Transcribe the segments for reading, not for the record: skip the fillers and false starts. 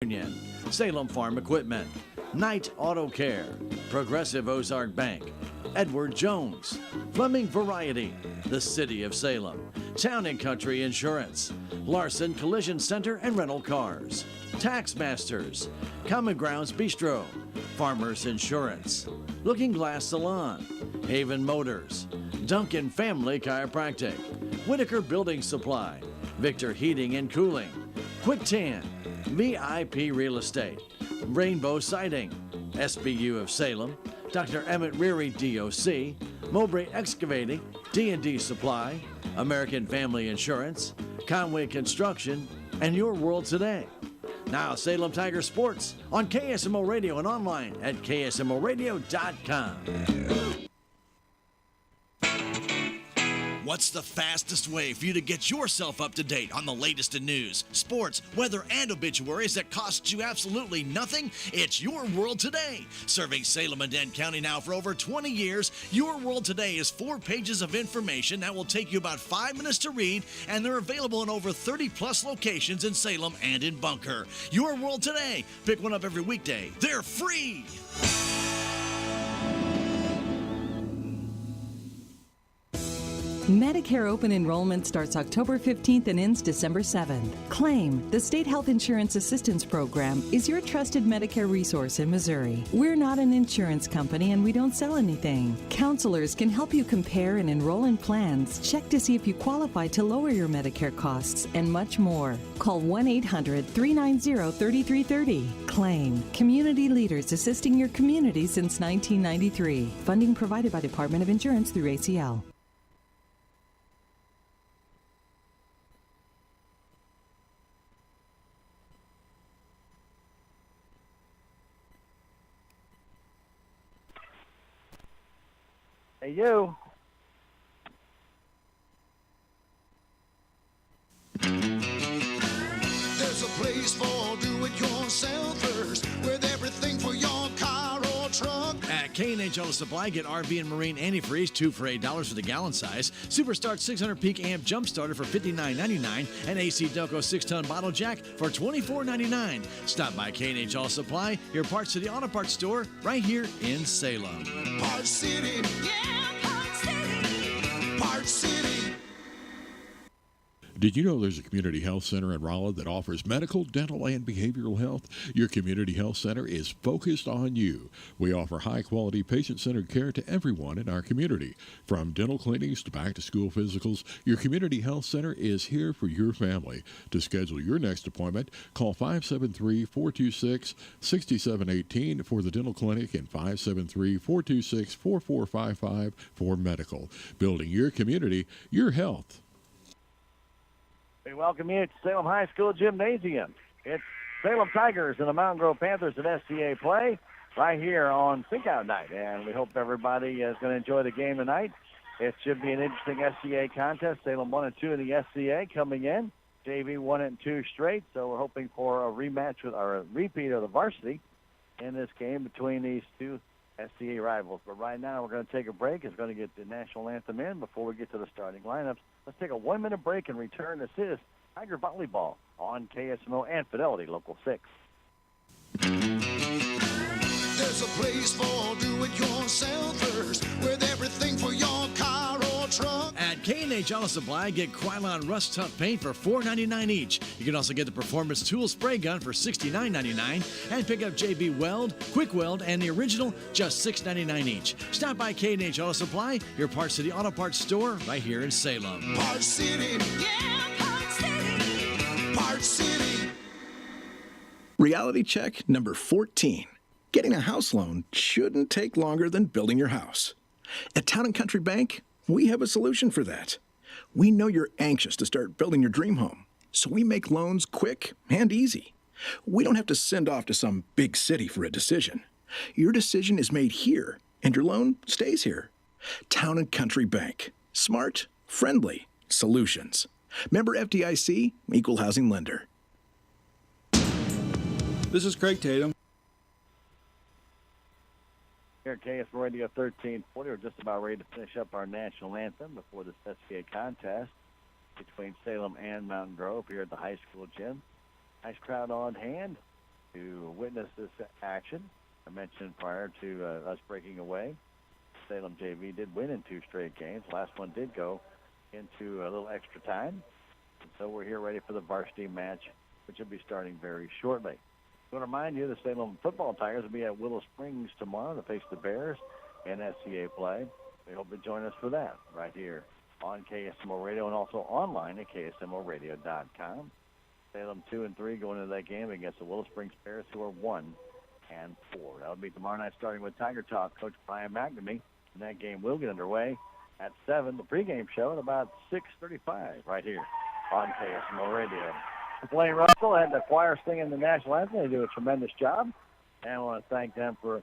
Union, Salem Farm Equipment, Knight Auto Care, Progressive Ozark Bank, Edward Jones, Fleming Variety, the City of Salem, Town and Country Insurance, Larson Collision Center and Rental Cars, Tax Masters, Common Grounds Bistro, Farmers Insurance, Looking Glass Salon, Haven Motors, Duncan Family Chiropractic, Whitaker Building Supply, Victor Heating and Cooling, Quick Tan, VIP Real Estate, Rainbow Siding, SBU of Salem, Dr. Emmett Reary DOC, Mowbray Excavating, D&D Supply, American Family Insurance, Conway Construction, and Your World Today. Now Salem Tiger Sports on KSMO Radio and online at ksmoradio.com. What's the fastest way for you to get yourself up to date on the latest in news, sports, weather, and obituaries that costs you absolutely nothing? It's Your World Today. Serving Salem and Dent County now for over 20 years, Your World Today is 4 pages of information that will take you about 5 minutes to read, and they're available in over 30-plus locations in Salem and in Bunker. Your World Today. Pick one up every weekday. They're free. Medicare open enrollment starts October 15th and ends December 7th. Claim, the State Health Insurance Assistance Program, is your trusted Medicare resource in Missouri. We're not an insurance company and we don't sell anything. Counselors can help you compare and enroll in plans, check to see if you qualify to lower your Medicare costs, and much more. Call 1-800-390-3330. Claim, community leaders assisting your community since 1993. Funding provided by Department of Insurance through ACL. Hey, you. There's a place for do-it-yourselfers with everything for your car or truck. At K&H Auto Supply, get RV and Marine antifreeze, 2 for $8 for the gallon size. Superstart 600 peak amp jump starter for $59.99. And AC Delco 6-ton bottle jack for $24.99. Stop by K&H Auto Supply, your Parts City Auto Parts store, right here in Salem. Parts City. Yeah, Parts City. Parts City. Did you know there's a community health center in Rolla that offers medical, dental, and behavioral health? Your community health center is focused on you. We offer high-quality, patient-centered care to everyone in our community. From dental cleanings to back-to-school physicals, your community health center is here for your family. To schedule your next appointment, call 573-426-6718 for the dental clinic and 573-426-4455 for medical. Building your community, your health. We welcome you to Salem High School Gymnasium. It's Salem Tigers and the Mountain Grove Panthers at SCA play right here on Sinkout Night. And we hope everybody is going to enjoy the game tonight. It should be an interesting SCA contest. Salem 1 and 2 in the SCA coming in. JV 1 and 2 straight. So we're hoping for a rematch with our repeat of the varsity in this game between these two SCA rivals. But right now we're going to take a break. It's going to get the national anthem in before we get to the starting lineups. Let's take a 1-minute break and return. This is Tiger Volleyball on KSMO and Fidelity Local 6. There's a place for do-it-yourselfers with everything for your car or truck. At K&H Auto Supply, get Krylon Rust Tough Paint for $4.99 each. You can also get the Performance Tool Spray Gun for $69.99 and pick up JB Weld, Quick Weld, and the original, just $6.99 each. Stop by K&H Auto Supply, your Parts City Auto Parts store, right here in Salem. Parts City. Yeah, Parts City. Parts City. Reality check number 14. Getting a house loan shouldn't take longer than building your house. At Town & Country Bank, we have a solution for that. We know you're anxious to start building your dream home, so we make loans quick and easy. We don't have to send off to some big city for a decision. Your decision is made here, and your loan stays here. Town & Country Bank. Smart, friendly solutions. Member FDIC, Equal Housing Lender. This is Craig Tatum. Here at KSMO Radio 1340, we're just about ready to finish up our national anthem before this SCA contest between Salem and Mountain Grove here at the high school gym. Nice crowd on hand. to witness this action. I mentioned prior to us breaking away, Salem JV did win in 2 straight games. Last one did go into a little extra time. And so we're here ready for the varsity match, which will be starting very shortly. I want to remind you the Salem football Tigers will be at Willow Springs tomorrow to face the Bears in SCA play. We hope to join us for that right here on KSMO Radio and also online at ksmoradio.com. Salem 2-3 going into that game against the Willow Springs Bears, who are 1-4. That'll be tomorrow night starting with Tiger Talk. Coach Brian McNamee. And that game will get underway at 7. The pregame show at about 6:35 right here on KSMO Radio. Blaine Russell and the choir singing the national anthem. They do a tremendous job. And I want to thank them for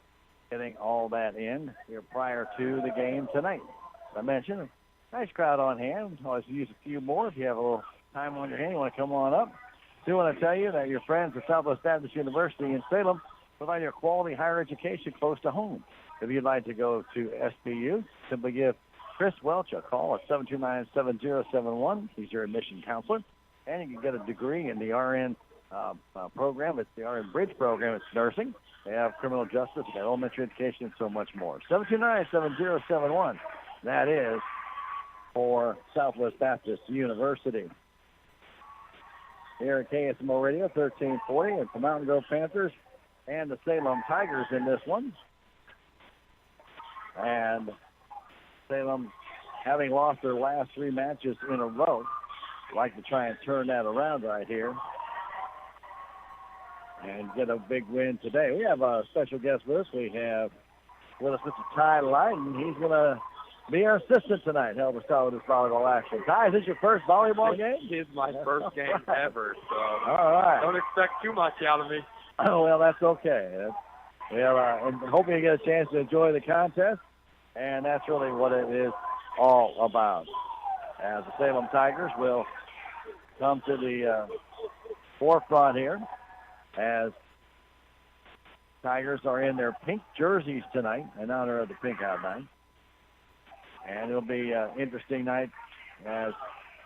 getting all that in here prior to the game tonight. As I mentioned, a nice crowd on hand. Always use a few more if you have a little time on your hand. You want to come on up. Do want to tell you that your friends at Southwest Baptist University in Salem provide your quality higher education close to home. If you'd like to go to SBU, simply give Chris Welch a call at 729-7071. He's your admission counselor. And you can get a degree in the RN program. It's the RN Bridge program. It's nursing. They have criminal justice, they have elementary education, and so much more. 729-7071. That is for Southwest Baptist University. Here at KSMO Radio, 1340. It's the Mountain Grove Panthers and the Salem Tigers in this one. And Salem, having lost their last 3 matches in a row, like to try and turn that around right here and get a big win today. We have a special guest with us. We have with us Mr. Ty Lyden. He's going to be our assistant tonight. Help us out with this volleyball action. Ty, is this your first volleyball game? It's my first game ever, so all right. Don't expect too much out of me. Oh, well, that's okay. Well, and hoping you get a chance to enjoy the contest, and that's really what it is all about. As the Salem Tigers will come to the forefront here, as Tigers are in their pink jerseys tonight in honor of the Pink Out Night. And it'll be an interesting night as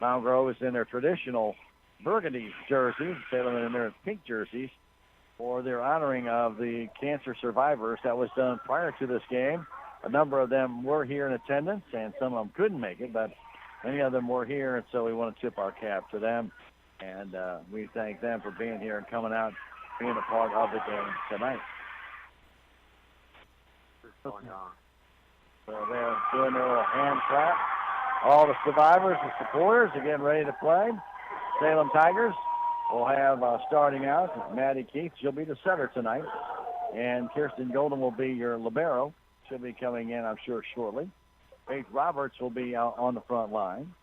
Mount Grove is in their traditional burgundy jerseys, Salem in their pink jerseys, for their honoring of the cancer survivors. That was done prior to this game. A number of them were here in attendance, and some of them couldn't make it, but many of them were here, and so we want to tip our cap to them. And we thank them for being here and coming out, being a part of the game tonight. What's going on? So they're doing their little hand clap. All the survivors and supporters are getting ready to play. Salem Tigers will have starting out Maddie Keith. She'll be the setter tonight. And Kirsten Golden will be your libero. She'll be coming in, I'm sure, shortly. Faith Roberts will be out on the front line.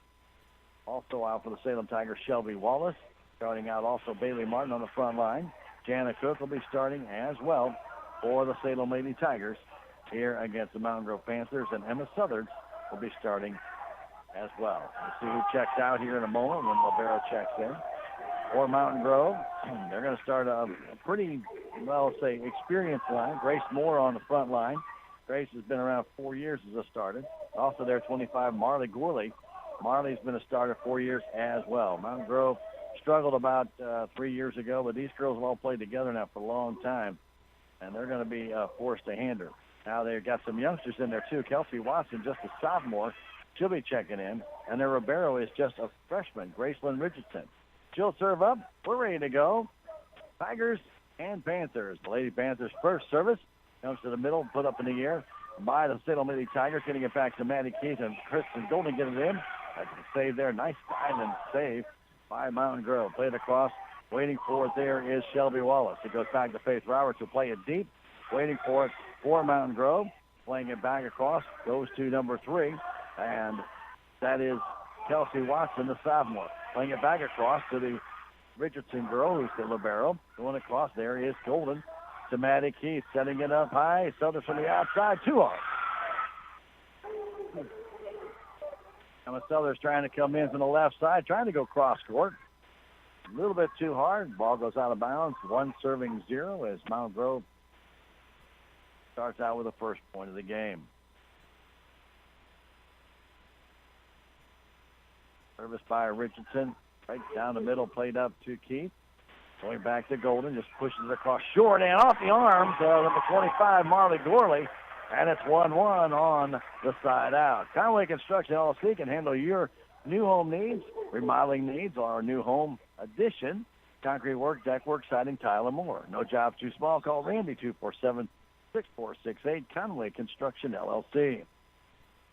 Also out for the Salem Tigers, Shelby Wallace. Starting out also Bailey Martin on the front line. Jana Cook will be starting as well for the Salem Lady Tigers here against the Mountain Grove Panthers. And Emma Southard will be starting as well. We'll see who checks out here in a moment when libero checks in. For Mountain Grove, they're going to start a pretty, well, say, experienced line. Grace Moore on the front line. Grace has been around 4 years as a starter. Also there, 25, Marley Gourley. Marley's been a starter 4 years as well. Mountain Grove struggled about 3 years ago, but these girls have all played together now for a long time, and they're going to be forced to handle. Now they've got some youngsters in there, too. Kelsey Watson, just a sophomore. She'll be checking in. And their Ribeiro is just a freshman, Graceland Richardson. She'll serve up. We're ready to go. Tigers and Panthers. The Lady Panthers' first service comes to the middle, put up in the air by the Salem Lady Tigers, getting it back to Maddie Keith and Kristen Golden getting it in. That's a save there. Nice dive and save by Mountain Grove. Played across. Waiting for it there is Shelby Wallace. It goes back to Faith Roberts who play it deep. Waiting for it for Mountain Grove. Playing it back across. Goes to number 3. And that is Kelsey Watson, the sophomore. Playing it back across to the Richardson girl, who's the libero. Going across there is Golden to Maddie Keith. Setting it up high. Southern from the outside. 2 off. Emma Southern's trying to come in from the left side, trying to go cross court. A little bit too hard. Ball goes out of bounds. 1 serving 0 as Mount Grove starts out with the first point of the game. Service by Richardson. Right down the middle, played up to Keith. Going back to Golden, just pushes it across short and off the arms of number 25, Marley Gorley. And it's 1-1 on the side out. Conway Construction LLC can handle your new home needs, remodeling needs, or new home addition, concrete work, deck work, siding, tile, and more. No job too small. Call Randy 247-6468, Conway Construction LLC.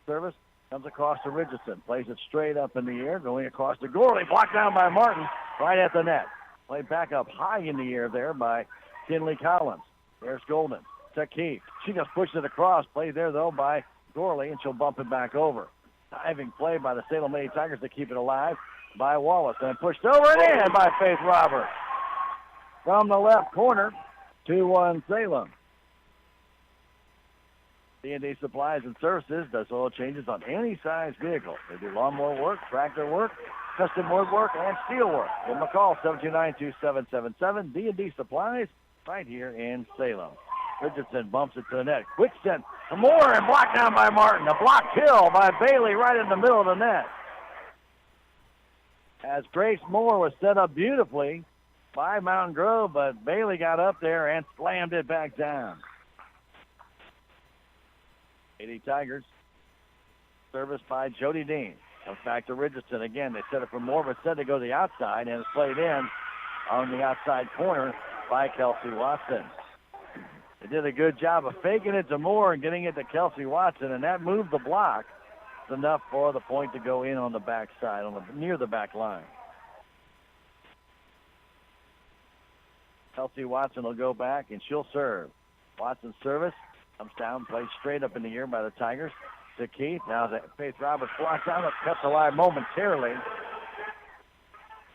Service comes across to Richardson, plays it straight up in the air, going across to Gorley, blocked down by Martin, right at the net. Played back up high in the air there by Kinley Collins. There's Golden to Keith. She just pushed it across. Played there, though, by Gorley, and she'll bump it back over. Diving play by the Salem Lady Tigers to keep it alive by Wallace. And pushed over and in by Faith Roberts. From the left corner, 2-1 Salem. D&D Supplies and Services does oil changes on any size vehicle. They do lawnmower work, tractor work, custom wood work, and steel work. Give them a call, 729-2777. D&D Supplies right here in Salem. Richardson bumps it to the net. Quick send for Moore and blocked down by Martin. A block kill by Bailey right in the middle of the net. As Grace Moore was set up beautifully by Mountain Grove, but Bailey got up there and slammed it back down. Lady Tigers. Service by Jody Dean. Comes back to Richardson again. They set it for Moore, but said to go to the outside, and it's played in on the outside corner by Kelsey Watson. They did a good job of faking it to Moore and getting it to Kelsey Watson, and that moved the block. It's enough for the point to go in on the backside, near the back line. Kelsey Watson will go back, and she'll serve. Watson's service comes down, plays straight up in the air by the Tigers to Keith. Now Faith Roberts blocks out, cuts alive momentarily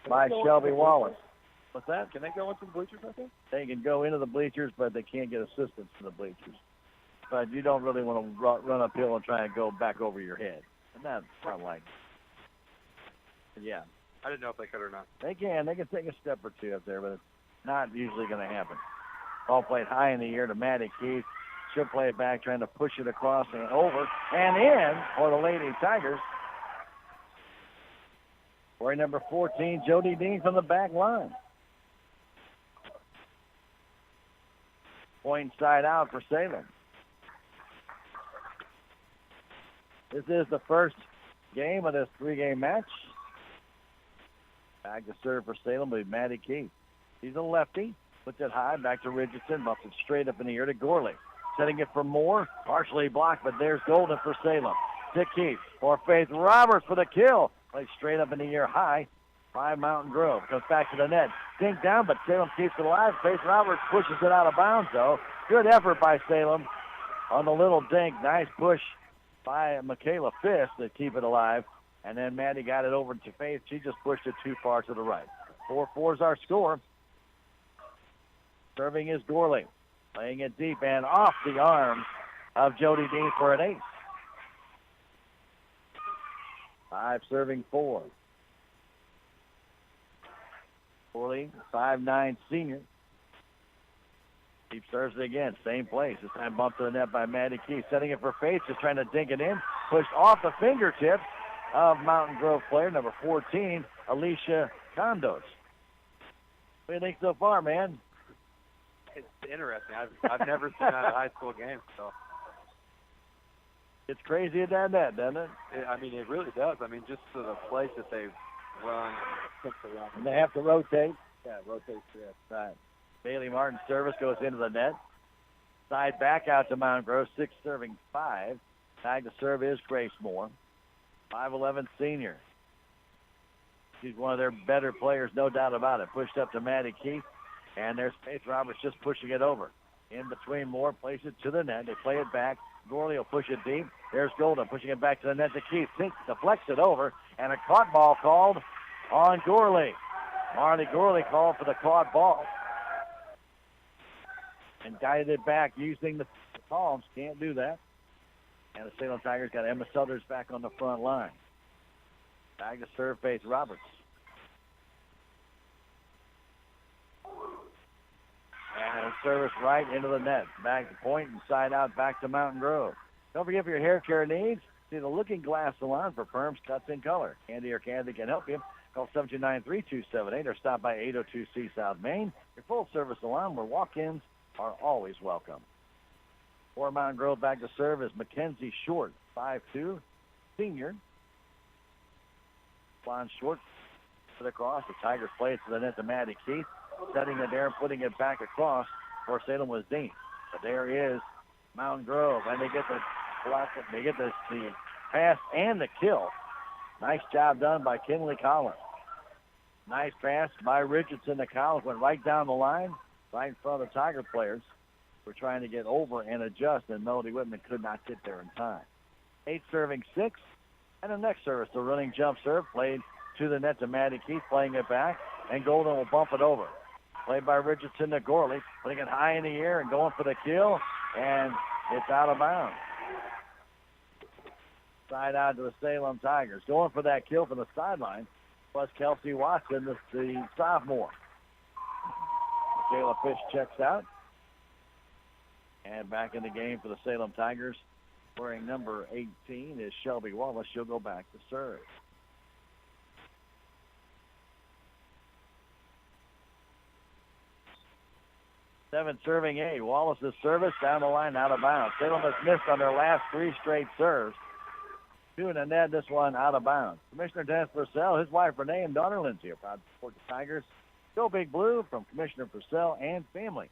by Shelby Wallace. What's that? Can they go into the bleachers, I think? They can go into the bleachers, but they can't get assistance from the bleachers. But you don't really want to run uphill and try and go back over your head. And that's not like it. Yeah. I didn't know if they could or not. They can. They can take a step or two up there, but it's not usually going to happen. Ball played high in the air to Maddie Keith. She'll play it back, trying to push it across and over and in for the Lady Tigers. For number 14, Jody Dean from the back line. Point side out for Salem. This is the first game of this three-game match. Back to serve for Salem will be Maddie Keith. He's a lefty. Puts it high, back to Richardson. Bumps it straight up in the air to Gorley. Setting it for Moore. Partially blocked, but there's Golden for Salem. To Keith for Faith Roberts for the kill. Plays straight up in the air high by Mountain Grove. Comes back to the net. Dink down, but Salem keeps it alive. Faith Roberts pushes it out of bounds, though. Good effort by Salem on the little dink. Nice push by Michaela Fisk to keep it alive. And then Maddie got it over to Faith. She just pushed it too far to the right. 4-4 is our score. Serving is Gorley. Playing it deep and off the arms of Jody Dean for an ace. 5 serving 4. Gorley, 5'9" senior. Deep serves it again. Same place. This time bumped to the net by Maddie Keith. Setting it for Faith. Just trying to dink it in. Pushed off the fingertips of Mountain Grove player number 14, Alicia Condos. What do you think so far, man? It's interesting. I've never seen that at a high school game, so. It's crazy at that net, doesn't it? I mean, it really does. I mean, just to the place that they run. And they have to rotate. Yeah, rotate. Yeah. Right. Bailey Martin's service goes into the net. Side back out to Mountain Grove, 6 serving 5. Tag to serve is Grace Moore, 5'11" senior. She's one of their better players, no doubt about it. Pushed up to Maddie Keith, and there's Faith Roberts just pushing it over. In between Moore, plays it to the net. They play it back. Gorley will push it deep. There's Golden pushing it back to the net to Keith. Keith deflects it over, and a caught ball called on Gorley. Marley Gorley called for the caught ball. And guided it back using the palms. Can't do that. And the Salem Tigers got Emma Suthers back on the front line. Back to serve Faith Roberts. And service right into the net. Back to point and side out back to Mountain Grove. Don't forget, for your hair care needs, see the Looking Glass Salon for perms, cuts, and color. Candy or Candy can help you. Call 729-3278 or stop by 802C South Main. Your full-service salon where walk-ins are always welcome. For Mountain Grove, back to serve is Mackenzie Short, 5'2", senior. Blonde Short put across. The Tigers play it to the net to Maddie Keith. Setting it there and putting it back across for Salem was Dean. But there is Mountain Grove, and they get the block. They get the pass and the kill. Nice job done by Kinley Collins. Nice pass by Richardson to Collins. Went right down the line, right in front of the Tiger players. We're trying to get over and adjust, and Melody Whitman could not get there in time. 8 serving 6. And the next service, the running jump serve, played to the net to Maddie Keith, playing it back, and Golden will bump it over. Played by Richardson to Gorley, putting it high in the air and going for the kill, and it's out of bounds. Side out to the Salem Tigers. Going for that kill from the sideline, plus Kelsey Watson, the sophomore. Michaela Fish checks out. And back in the game for the Salem Tigers, wearing number 18 is Shelby Wallace. She'll go back to serve. Seven serving 8. Wallace's service down the line, out of bounds. Salem has missed on their last 3 straight serves. 2 in the net, this one out of bounds. Commissioner Dennis Purcell, his wife Renee, and daughter Lindsay are proud to support the Tigers. Go Big Blue from Commissioner Purcell and family.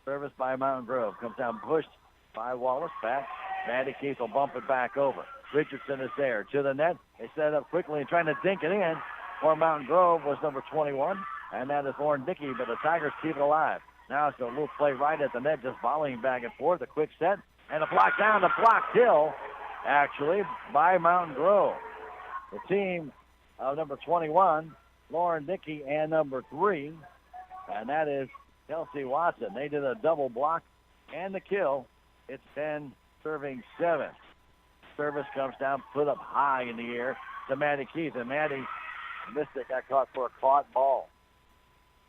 Service by Mountain Grove. Comes down pushed by Wallace. Back. Maddie Keith will bump it back over. Richardson is there to the net. They set it up quickly and trying to dink it in. For Mountain Grove was number 21, and that is Lauren Dickey, but the Tigers keep it alive. Now it's a little play right at the net, just volleying back and forth. A quick set and a block down, the block kill, actually, by Mountain Grove. The team of number 21, Lauren Dickey, and number 3, and that is Kelsey Watson. They did a double block and the kill. It's 10 serving 7. Service comes down, put up high in the air to Maddie Keith, and Maddie missed it, got caught for a caught ball.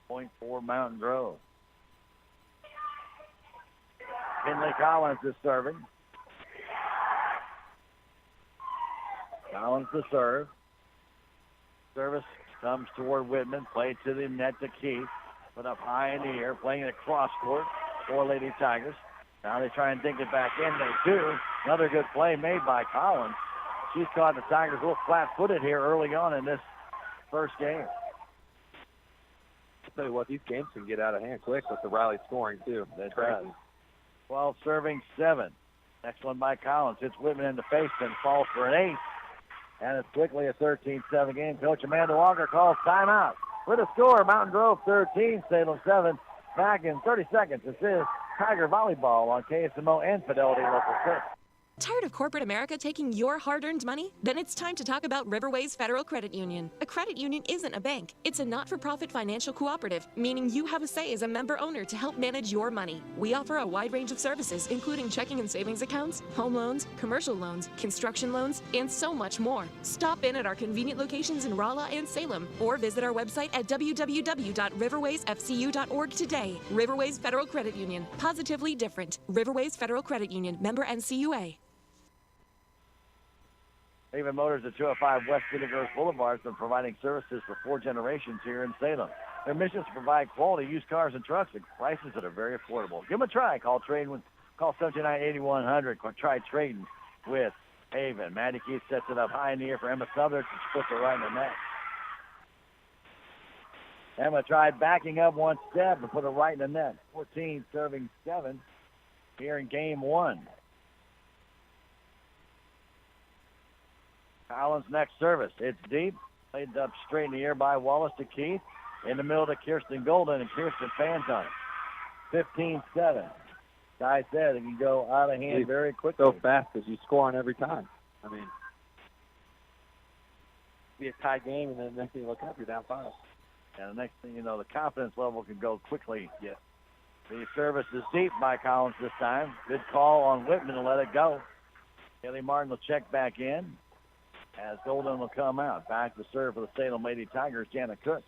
Point for Mountain Grove. Kinley Collins is serving. Collins to serve. Service comes toward Whitman. Play to the net to Keith. Put up high in the air. Playing it cross court for Lady Tigers. Now they try and dink it back in. They do. Another good play made by Collins. She's caught the Tigers a little flat-footed here early on in this first game. I'll tell you what, these games can get out of hand quick with the Riley scoring, too. That's right. 12 serving 7. Next one by Collins. Hits Whitman in the face and falls for an ace. And it's quickly a 13-7 game. Coach Amanda Walker calls timeout. With a score, Mountain Grove 13, Salem 7. Back in 30 seconds. This is Tiger Volleyball on KSMO and Fidelity Local 6. Tired of corporate America taking your hard-earned money? Then it's time to talk about Riverways Federal Credit Union. A credit union isn't a bank. It's a not-for-profit financial cooperative, meaning you have a say as a member owner to help manage your money. We offer a wide range of services, including checking and savings accounts, home loans, commercial loans, construction loans, and so much more. Stop in at our convenient locations in Rolla and Salem, or visit our website at www.riverwaysfcu.org today. Riverways Federal Credit Union. Positively different. Riverways Federal Credit Union. Member NCUA. Haven Motors at 205 West City-Gross Boulevard has been providing services for 4 generations here in Salem. Their mission is to provide quality used cars and trucks at prices that are very affordable. Give them a try. Call 79-8100. Try trading with Haven. Maddie Keith sets it up high in the air for Emma Southern. She puts it right in the net. Emma tried backing up one step and put it right in the net. 14 serving 7 here in game 1. Collins' next service. It's deep. Played up straight in the air by Wallace to Keith. In the middle to Kirsten Golden, and Kirsten fans on it. 15-7. Guy said it can go out of hand very quickly. So fast because you score on every time. I mean, be a tie game, and then the next thing you look up, you're down 5. And the next thing you know, the confidence level can go quickly. Yeah. The service is deep by Collins this time. Good call on Whitman to let it go. Kelly Martin will check back in as Golden will come out. Back to serve for the Salem Lady Tigers, Jana Cook.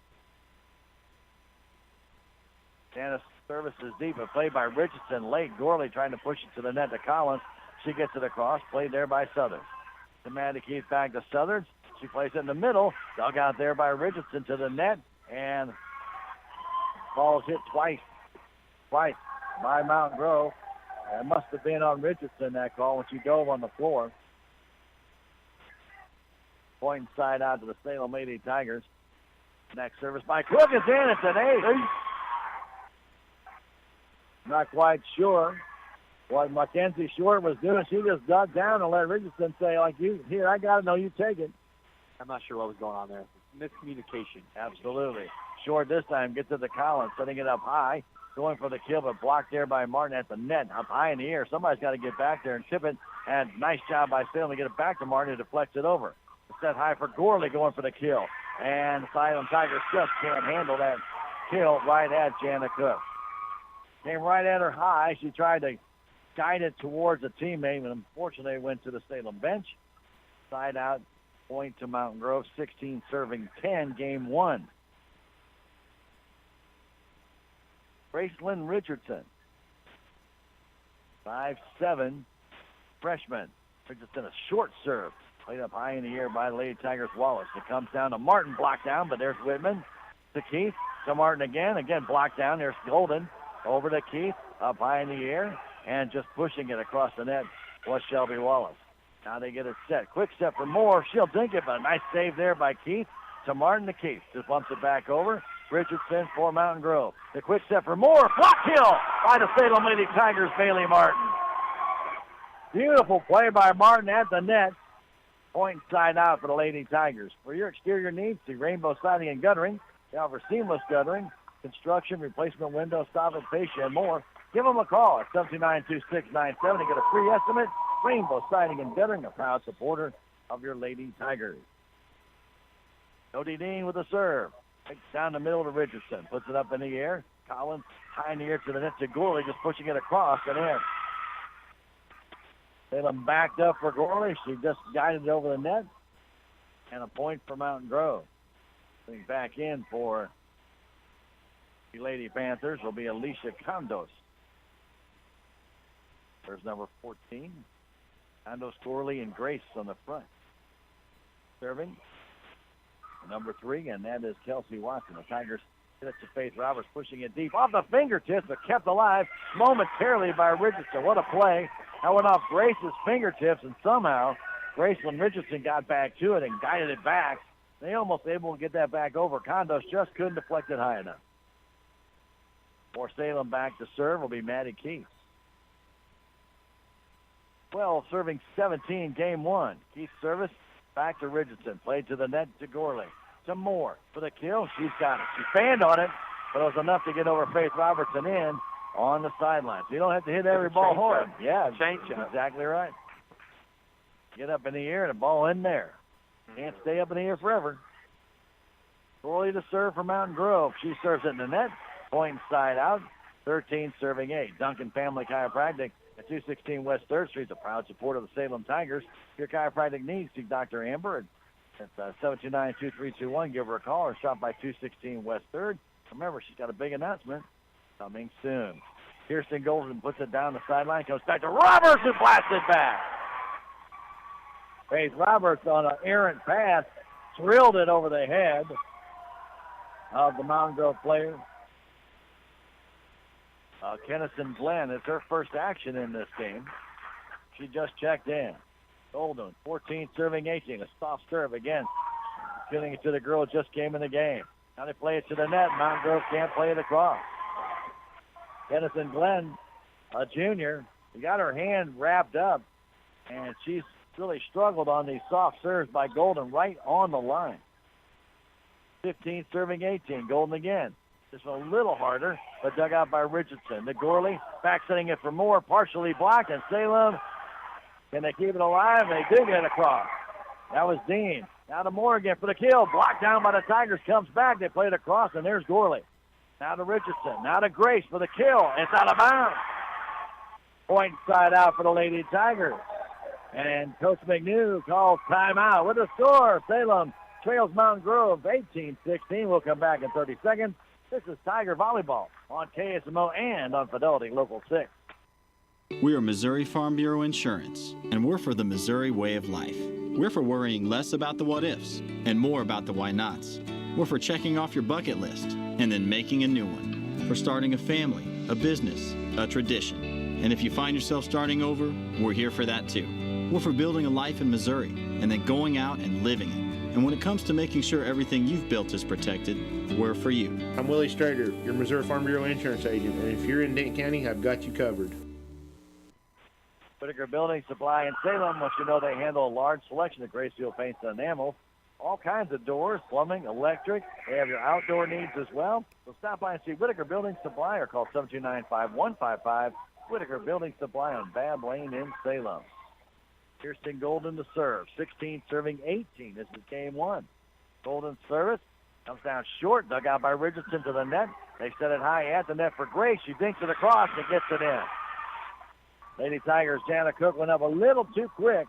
Jana's service is deep, but played by Richardson. Late Gorley trying to push it to the net to Collins. She gets it across. Played there by Southern. To Maddie Keith, back to Southern. She plays it in the middle. Dug out there by Richardson to the net. And ball's hit twice by Mountain Grove. It must have been on Richardson, that call, when she dove on the floor. Point side out to the Salem Lady Tigers. Next service by Cook is in. It's an ace. Not quite sure what Mackenzie Short was doing. She just dug down and let Richardson say, like, you, here, I got it. No, you take it. I'm not sure what was going on there. Miscommunication. Absolutely. Short this time gets it to Collins, setting it up high. Going for the kill, but blocked there by Martin at the net. Up high in the air. Somebody's got to get back there and tip it. And nice job by Salem to get it back to Martin, who deflects it over. Set high for Gorley going for the kill. And the Salem Tigers just can't handle that kill right at Jana Cook. Came right at her high. She tried to guide it towards a teammate, and unfortunately it went to the Salem bench. Side out, point to Mountain Grove, 16 serving 10, game 1. Gracelyn Richardson, 5'7", freshman. Richardson, a short serve. Played up high in the air by the Lady Tigers Wallace. It comes down to Martin, blocked down, but there's Whitman. To Keith, to Martin again blocked down. There's Golden. Over to Keith, up high in the air, and just pushing it across the net was Shelby Wallace. Now they get it set. Quick step for Moore. She'll dink it, but a nice save there by Keith. To Martin to Keith. Just bumps it back over. Richardson for Mountain Grove. The quick step for Moore. Block kill by the Salem Lady Tigers, Bailey Martin. Beautiful play by Martin at the net. Point side out for the Lady Tigers. For your exterior needs, see Rainbow Siding and Guttering. They offer seamless guttering, construction, replacement windows, soffit, fascia, and more. Give them a call at 729-2697 to get a free estimate. Rainbow Siding and Guttering, a proud supporter of your Lady Tigers. Cody Dean with a serve. Takes down the middle to Richardson. Puts it up in the air. Collins high in the air to the net to Gorley, just pushing it across and in. Salem backed up for Gorley. She just guided it over the net. And a point for Mountain Grove. Coming back in for the Lady Panthers will be Alicia Condos. There's number 14. Condos, Gorley, and Grace on the front. Serving number 3, and that is Kelsey Watson. The Tigers get it to Faith Roberts, pushing it deep off the fingertips, but kept alive momentarily by Richardson. What a play. That went off Grace's fingertips, and somehow Gracelyn Richardson got back to it and guided it back. They almost able to get that back over. Condos just couldn't deflect it high enough. For Salem back to serve will be Maddie Keith. 12 serving 17, game 1. Keith's service back to Richardson. Played to the net to Gorley. To Moore for the kill. She's got it. She fanned on it, but it was enough to get over Faith Robertson in on the sidelines. You don't have to hit every ball hard. Yeah, exactly right. Get up in the air and a ball in there. Can't stay up in the air forever. Gorley to serve for Mountain Grove. She serves it in the net. Point side out. 13 serving 8. Duncan Family Chiropractic at 216 West 3rd Street, the proud supporter of the Salem Tigers. If your chiropractic needs, see Dr. Amber at 729-2321. Give her a call or stop by 216 West 3rd. Remember, she's got a big announcement coming soon. Kirsten Golden puts it down the sideline, comes back to Roberts and blasts it back. Faith Roberts on an errant pass, drilled it over the head of the Mountain Grove player. Kennison Glenn, it's her first action in this game. She just checked in. Golden, 14 serving 18, a soft serve again. Feeling it to the girl just came in the game. Now they play it to the net. Mountain Grove can't play it across. Kennison Glenn, a junior, she got her hand wrapped up, and she's really struggled on these soft serves by Golden right on the line. 15 serving 18, Golden again. Just a little harder, but dug out by Richardson. The Gorley, back setting it for Moore, partially blocked, and Salem, can they keep it alive? They do get it across. That was Dean. Now to Moore again for the kill. Blocked down by the Tigers, comes back. They play it across, and there's Gorley. Now to Richardson. Now to Grace for the kill. It's out of bounds. Point side out for the Lady Tigers. And Coach McNew calls timeout with a score. Salem trails Mountain Grove 18-16. We'll come back in 30 seconds. This is Tiger Volleyball on KSMO and on Fidelity Local 6. We are Missouri Farm Bureau Insurance, and we're for the Missouri way of life. We're for worrying less about the what-ifs and more about the why-nots. We're for checking off your bucket list and then making a new one. For starting a family, a business, a tradition. And if you find yourself starting over, we're here for that too. We're for building a life in Missouri and then going out and living it. And when it comes to making sure everything you've built is protected, we're for you. I'm Willie Strader, your Missouri Farm Bureau insurance agent, and if you're in Dent County, I've got you covered. Whitaker Building Supply in Salem wants you to know they handle a large selection of gray steel paints and enamels. All kinds of doors, plumbing, electric. They have your outdoor needs as well. So stop by and see Whitaker Building Supply or call 729-5155. Whitaker Building Supply on Bab Lane in Salem. Kirsten Golden to serve. 16 serving 18. This is game one. Golden service. Comes down short. Dug out by Richardson to the net. They set it high at the net for Grace. She dinks it across and gets it in. Lady Tigers, Jana Cook went up a little too quick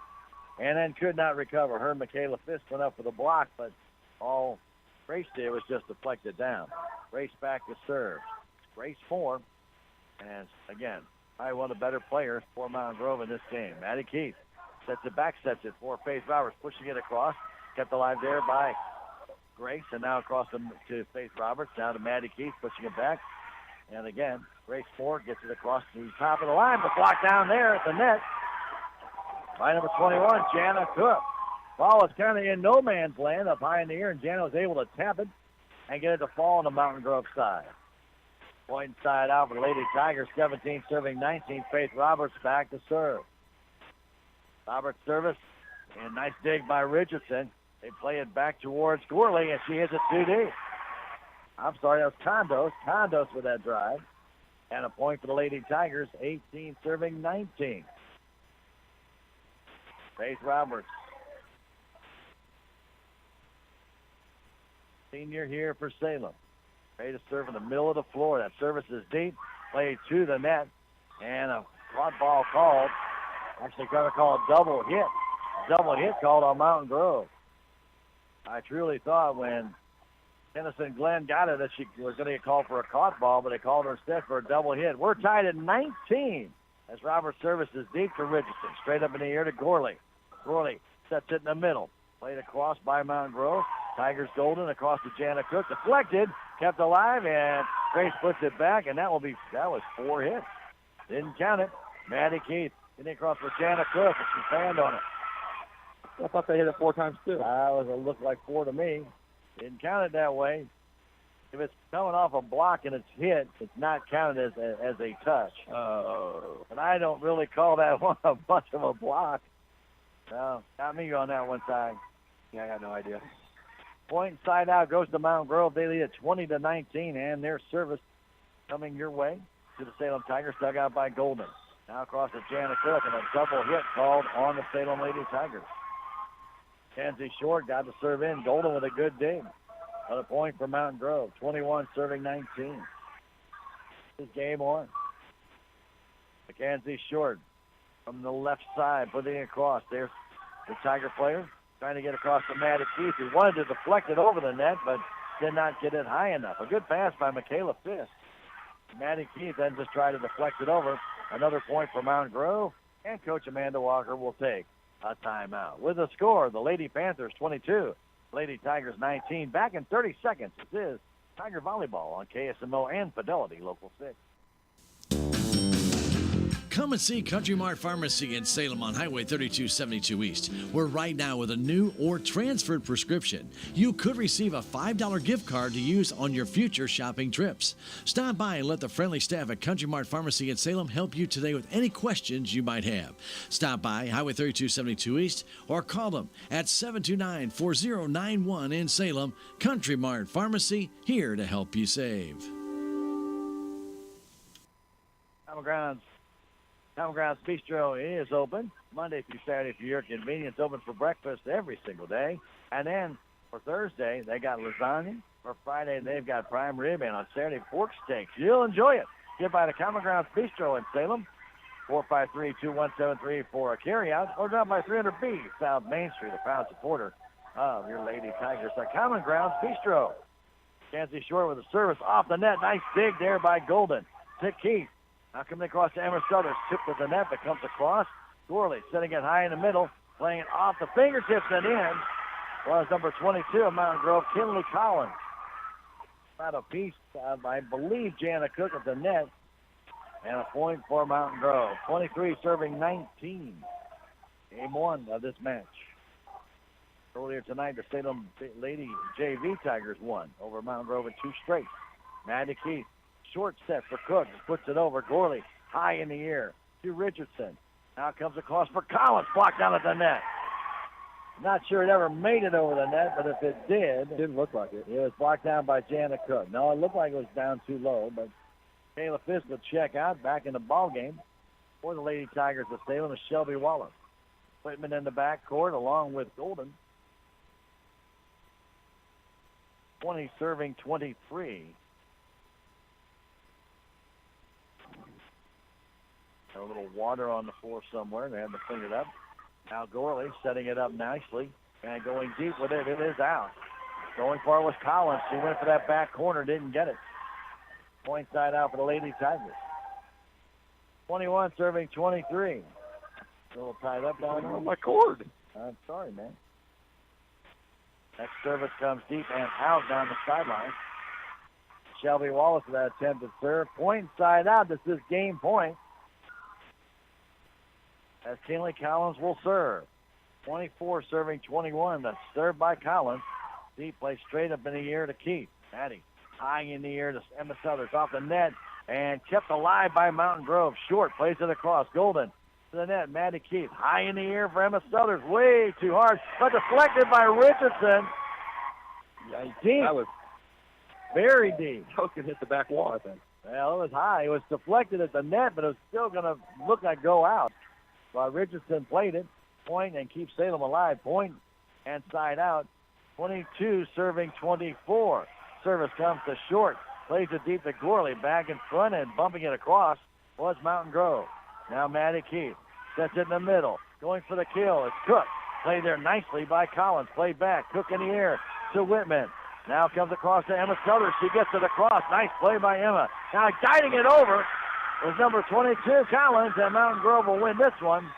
and then could not recover. Her Michaela Fisk went up for the block, but all Grace did was just deflect it down. Grace back to serve. Grace 4. And again, probably one of the better players for Mountain Grove in this game. Maddie Keith sets it back, sets it for Faith Roberts, pushing it across. Kept alive there by Grace, and now across to Faith Roberts, down to Maddie Keith, pushing it back. And again, Grace 4 gets it across the top of the line, but blocked down there at the net by number 21, Jana Cook. Ball was kind of in no man's land up high in the air, and Jana was able to tap it and get it to fall on the Mountain Grove side. Point side out for the Lady Tigers, 17 serving 19. Faith Roberts back to serve. Roberts service, and nice dig by Richardson. They play it back towards Gorley, and she hits it 2D. I'm sorry, that was Condos. Condos with that drive. And a point for the Lady Tigers, 18 serving 19. Faith Roberts. Senior here for Salem. Ready to serve in the middle of the floor. That service is deep. Played to the net. And a quad ball called. Actually going to call a double hit. Double hit called on Mountain Grove. I truly thought when Tennyson Glenn got it that she was going to get called for a caught ball, but they called her instead for a double hit. We're tied at 19 as Roberts' service is deep to Richardson. Straight up in the air to Gorley. Gorley sets it in the middle. Played across by Mountain Grove. Tigers Golden across to Jana Cook. Deflected. Kept alive, and Grace puts it back, and that was 4 hits. Didn't count it. Maddie Keith getting across for Jana Cook, and she fanned on it. I thought they hit it 4 times too. It looked like 4 to me. Didn't count it that way. If it's coming off a block and it's hit, it's not counted as a touch. Oh. And I don't really call that one a much of a block. No, got me on that one side. Yeah, I got no idea. Point side out goes to Mountain Grove. They lead at 20-19, and their service coming your way to the Salem Tigers, dug out by Golden. Now across to Jana Cook, and a double hit called on the Salem Lady Tigers. Kenzie Short got to serve in. Golden with a good dig. Another point for Mountain Grove. 21 serving 19. This is game on. Mackenzie Short from the left side, putting it across. There's the Tiger player trying to get across to Maddie Keith, who wanted to deflect it over the net, but did not get it high enough. A good pass by Michaela Fisk. Maddie Keith then just tried to deflect it over. Another point for Mountain Grove, and Coach Amanda Walker will take a timeout. With a score, the Lady Panthers 22, Lady Tigers 19. Back in 30 seconds. This is Tiger Volleyball on KSMO and Fidelity Local 6. Come and see Country Mart Pharmacy in Salem on Highway 3272 East, where right now with a new or transferred prescription, you could receive a $5 gift card to use on your future shopping trips. Stop by and let the friendly staff at Country Mart Pharmacy in Salem help you today with any questions you might have. Stop by Highway 3272 East or call them at 729-4091 in Salem. Country Mart Pharmacy, here to help you save. Common Grounds Bistro is open Monday through Saturday for your convenience, open for breakfast every single day. And then for Thursday, they got lasagna. For Friday, they've got prime rib, and on Saturday, pork steaks. You'll enjoy it. Get by the Common Grounds Bistro in Salem, 453-2173 for a carryout, or drop by 300B South Main Street, a proud supporter of your Lady Tigers. The Common Grounds Bistro. Kenzie Short with a service off the net. Nice dig there by Golden. To Keith. Now coming across to Emma Southers. Tip with the net that comes across. Gorley setting it high in the middle. playing it off the fingertips and in was number 22 of Mountain Grove, Kinley Collins. About a piece of, I believe, Jana Cook at the net. And a point for Mountain Grove. 23 serving 19. Game one of this match. Earlier tonight, the Salem Lady JV Tigers won over Mountain Grove in 2 straight. Maddie Keith, short set for Cook, puts it over. Gorley, high in the air to Richardson. Now comes across for Collins, blocked down at the net. Not sure it ever made it over the net, but if it did, Didn't look like it. it was blocked down by Jana Cook. No, it looked like it was down too low, but Kayla Fisk will check out back in the ball game for the Lady Tigers of Salem is Shelby Wallace. Whitman in the backcourt along with Golden. 20 serving 23. Got a little water on the floor somewhere. They had to clean it up. Now Gorley setting it up nicely and going deep with it. It is out. Going for it was Collins. She went for that back corner, didn't get it. Point side out for the Lady Tigers. 21 serving 23. Still tied up down on my cord. I'm sorry, man. Next service comes deep and out down the sideline. Shelby Wallace with that attempted serve. Point side out. This is game point. As Kinley Collins will serve. 24 serving 21. That's served by Collins. Deep play straight up in the air to Keith. Maddie high in the air to Emma Southers off the net and kept alive by Mountain Grove. Short plays it across. Golden to the net. Maddie Keith high in the air for Emma Southers. Way too hard, but deflected by Richardson. Deep. That was very deep. Cook can hit the back wall, I think. Well, it was high. It was deflected at the net, but it was still going to look like go out. While Richardson played it, point and keep Salem alive. Point and side out. 22 serving 24. Service comes to short. Plays it deep to Gorley. Back in front and bumping it across was Mountain Grove. Now Maddie Keith sets it in the middle. Going for the kill. It's Cook. Played there nicely by Collins. Played back. Cook in the air to Whitman. Now comes across to Emma Southers. She gets it across. Nice play by Emma. Now guiding it over was number 22, Collins, and Mountain Grove will win this one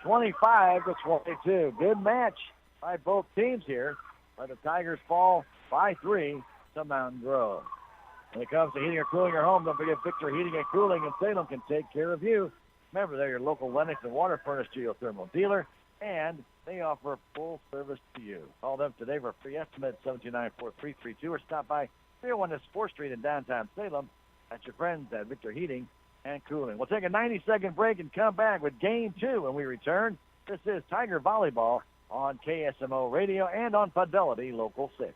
25-22. Good match by both teams here, but the Tigers fall by 3 to Mountain Grove. When it comes to heating or cooling your home, don't forget Victor Heating and Cooling in Salem can take care of you. Remember, they're your local Lennox and water furnace geothermal dealer, and they offer full service to you. Call them today for a free estimate, 729-4332, or stop by 301 4th Street in downtown Salem. That's your friends at Victor Heating and Cooling. We'll take a 90-second break and come back with Game 2 when we return. This is Tiger Volleyball on KSMO Radio and on Fidelity Local 6.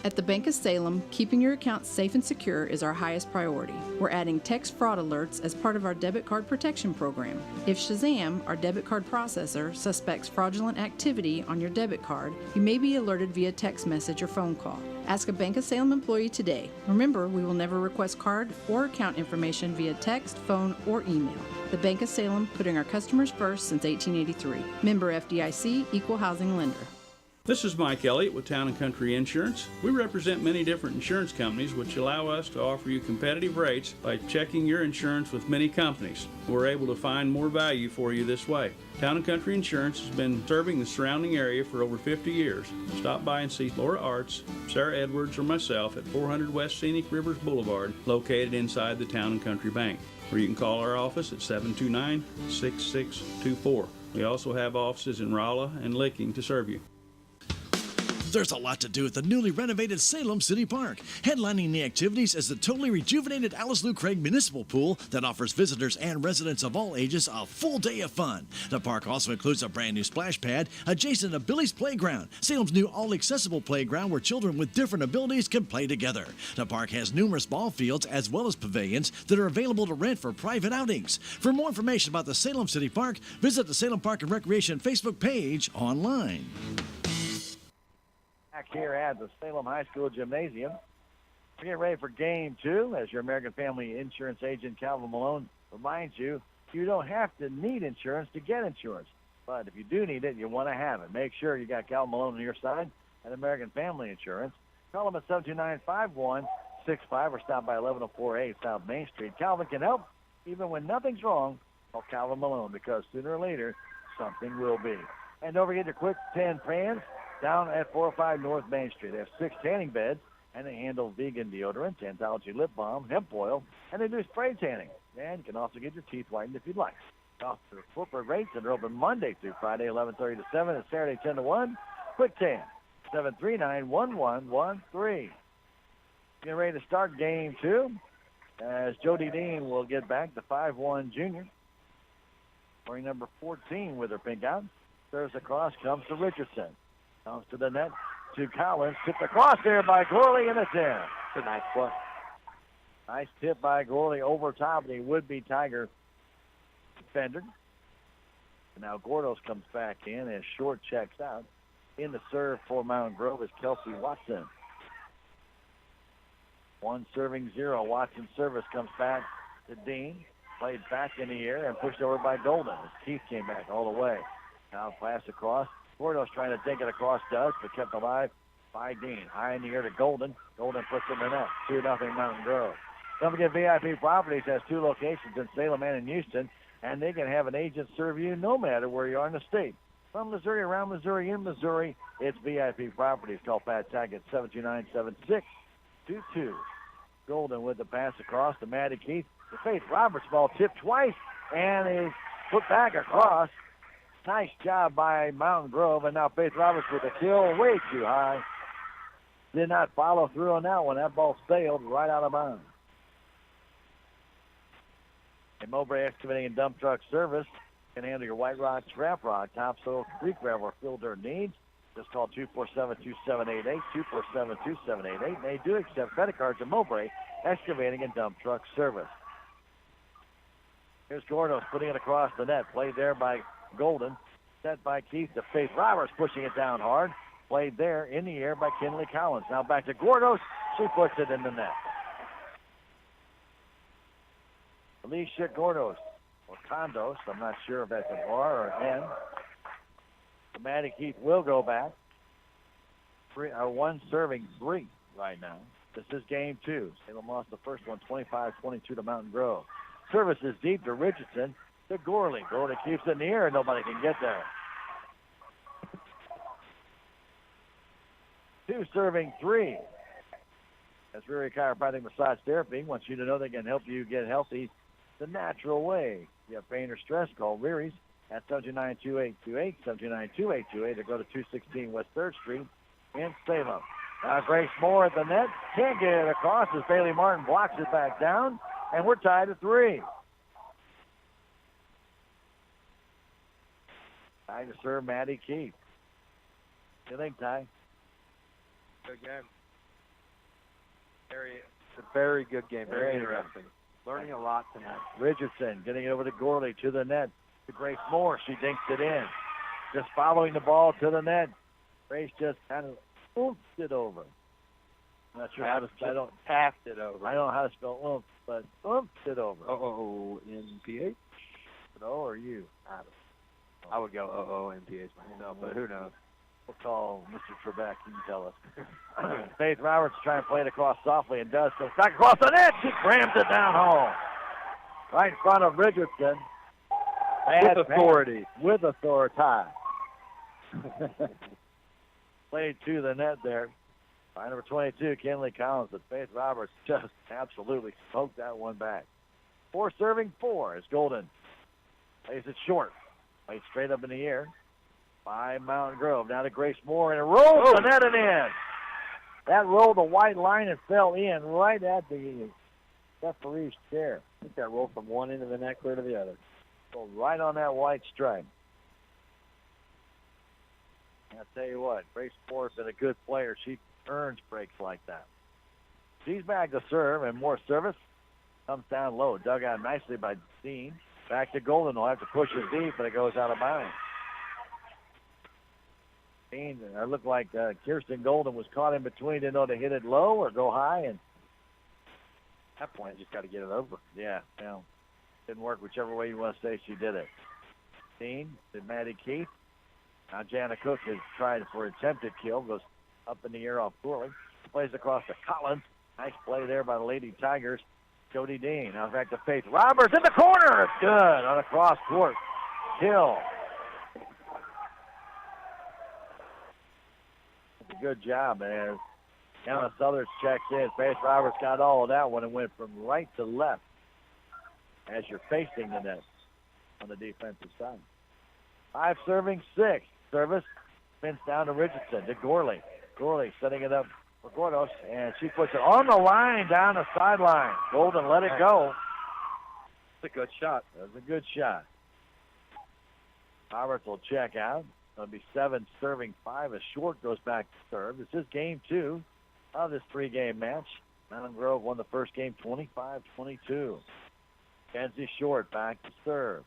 At the Bank of Salem, keeping your account safe and secure is our highest priority. We're adding text fraud alerts as part of our debit card protection program. If Shazam, our debit card processor, suspects fraudulent activity on your debit card, you may be alerted via text message or phone call. Ask a Bank of Salem employee today. Remember, we will never request card or account information via text, phone, or email. The Bank of Salem, putting our customers first since 1883. Member FDIC, Equal Housing Lender. This is Mike Elliott with Town & Country Insurance. We represent many different insurance companies which allow us to offer you competitive rates by checking your insurance with many companies. We're able to find more value for you this way. Town & Country Insurance has been serving the surrounding area for over 50 years. Stop by and see Laura Arts, Sarah Edwards, or myself at 400 West Scenic Rivers Boulevard, located inside the Town & Country Bank. Or you can call our office at 729-6624. We also have offices in Rolla and Licking to serve you. There's a lot to do at the newly renovated Salem City Park. Headlining the activities is the totally rejuvenated Alice Lou Craig Municipal Pool that offers visitors and residents of all ages a full day of fun. The park also includes a brand new splash pad adjacent to Billy's Playground, Salem's new all-accessible playground where children with different abilities can play together. The park has numerous ball fields as well as pavilions that are available to rent for private outings. For more information about the Salem City Park, visit the Salem Park and Recreation Facebook page online. Back here at the Salem High School Gymnasium. We're getting ready for Game 2. As your American Family Insurance agent, Calvin Malone, reminds you, you don't have to need insurance to get insurance. But if you do need it, you want to have it. Make sure you got Calvin Malone on your side at American Family Insurance. Call him at 729-5165 or stop by 11048 South Main Street. Calvin can help even when nothing's wrong Call Calvin Malone, because sooner or later, something will be. And don't forget your Quick 10 fans down at 405 North Main Street. They have 6 tanning beds, and they handle vegan deodorant, Anthology lip balm, hemp oil, and they do spray tanning. And you can also get your teeth whitened if you'd like. Off the corporate rates, and they're open Monday through Friday, 11:30 to 7, and Saturday 10 to 1. Quick 10, 739-1113. Getting ready to start game 2, as Jody Dean will get back, the 5'1" junior. Wearing number 14 with her pink out. Serves across, comes to Richardson. Comes to the net, to Collins. Tipped across there by Gorley, and it's in. It's a nice play. Nice tip by Gorley over top of the would-be Tiger defender. And now Gordos comes back in as Short checks out. In the serve for Mountain Grove is Kelsey Watson. 1 serving 0. Watson's service comes back to Dean. Played back in the air and pushed over by Golden as Keith came back all the way. Now pass across. Gordos trying to take it across to us, but kept alive by Dean. High in the air to Golden. Golden puts it in the net. 2-0 Mountain Grove. Don't forget, VIP Properties has 2 locations in Salem and in Houston, and they can have an agent serve you no matter where you are in the state. From Missouri, around Missouri, in Missouri, it's VIP Properties. Call Pat Taggett, 729-7622. Golden with the pass across to Maddie Keith. The Faith Roberts ball tipped twice and is put back across. Nice job by Mountain Grove, and now Faith Roberts with a kill way too high. Did not follow through on that one. That ball sailed right out of bounds. And Mowbray Excavating and Dump Truck Service can handle your white rock, scrap rock, topsoil, creek gravel, or fill dirt needs. Just call 247-2788, 247-2788. And they do accept credit cards at Mowbray Excavating and Dump Truck Service. Here's Gordos putting it across the net. Played there by Golden. Set by Keith to Faith Roberts, pushing it down hard. Played there in the air by Kinley Collins. Now back to Gordos. She puts it in the net. Alicia Gordos, or Condos. I'm not sure if that's an R or an N. Maddie Keith will go back. 1 serving 3 right now. This is game 2. Salem lost the first one, 25-22 to Mountain Grove. Service is deep to Richardson, to Gorley. Gorley keeps it in the air, and nobody can get there. 2 serving 3. That's Riri Chiropractic Massage Therapy. Wants you to know they can help you get healthy the natural way. If you have pain or stress, call Riri's at 729-2828, 729-2828, or go to 216 West 3rd Street in Salem. Now Grace Moore at the net. Can't get it across as Bailey Martin blocks it back down, and we're tied at 3. Time to serve Maddie Keith. What do you think, Ty? Good game. It's a very good game. Very interesting. Learning a lot tonight. Richardson getting it over to Gorley to the net. To Grace Moore. She dinks it in. Just following the ball to the net. Grace just kind of oofed it over. I'm not sure how to spell. Passed it over. I don't know how to spell oomph, but oofed it over. O-O-N-P-H? O or U? I would go O-O-N-P-H myself, but who knows? We'll call Mr. Trebek. He can tell us. Faith Roberts trying to play it across softly and does. Goes back across the net. She crams it down home. Right in front of Richardson. With authority. With authority. Played to the net there. By number 22, Kinley Collins. But Faith Roberts just absolutely smoked that one back. 4 serving 4 is Golden. Plays it short. Played straight up in the air by Mountain Grove. Now to Grace Moore, and it rolls the net and in. That rolled the white line and fell in right at the referee's chair. I think that rolled from one end of the net clear to the other. Go right on that white stripe. I'll tell you what, Grace Moore's been a good player. She earns breaks like that. She's back to serve, and more service comes down low. Dug out nicely by Dean. Back to Golden. They'll have to push it deep, but it goes out of bounds. Dean, it looked like Kirsten Golden was caught in between. Didn't know to hit it low or go high, and at that point, just got to get it over. Yeah, didn't work whichever way you want to say she did it. Dean to Maddie Keith. Now Jana Cook has tried for an attempted kill. Goes up in the air off Corley. Plays across to Collins. Nice play there by the Lady Tigers. Cody Dean. Now back to Faith Roberts in the corner. It's good on a cross court kill. That's a good job, man. Anna Southers checks in. Faith Roberts got all of that one and went from right to left as you're facing the net on the defensive side. 5 serving 6. Service spins down to Richardson, to Gorley. Gorley setting it up for Gordos, and she puts it on the line down the sideline. Golden let it go. It's a good shot. That was a good shot. Roberts will check out. It'll be 7 serving 5 as Short goes back to serve. This is game 2 of this 3-game match. Mountain Grove won the first game 25-22. Kenzie Short back to serve.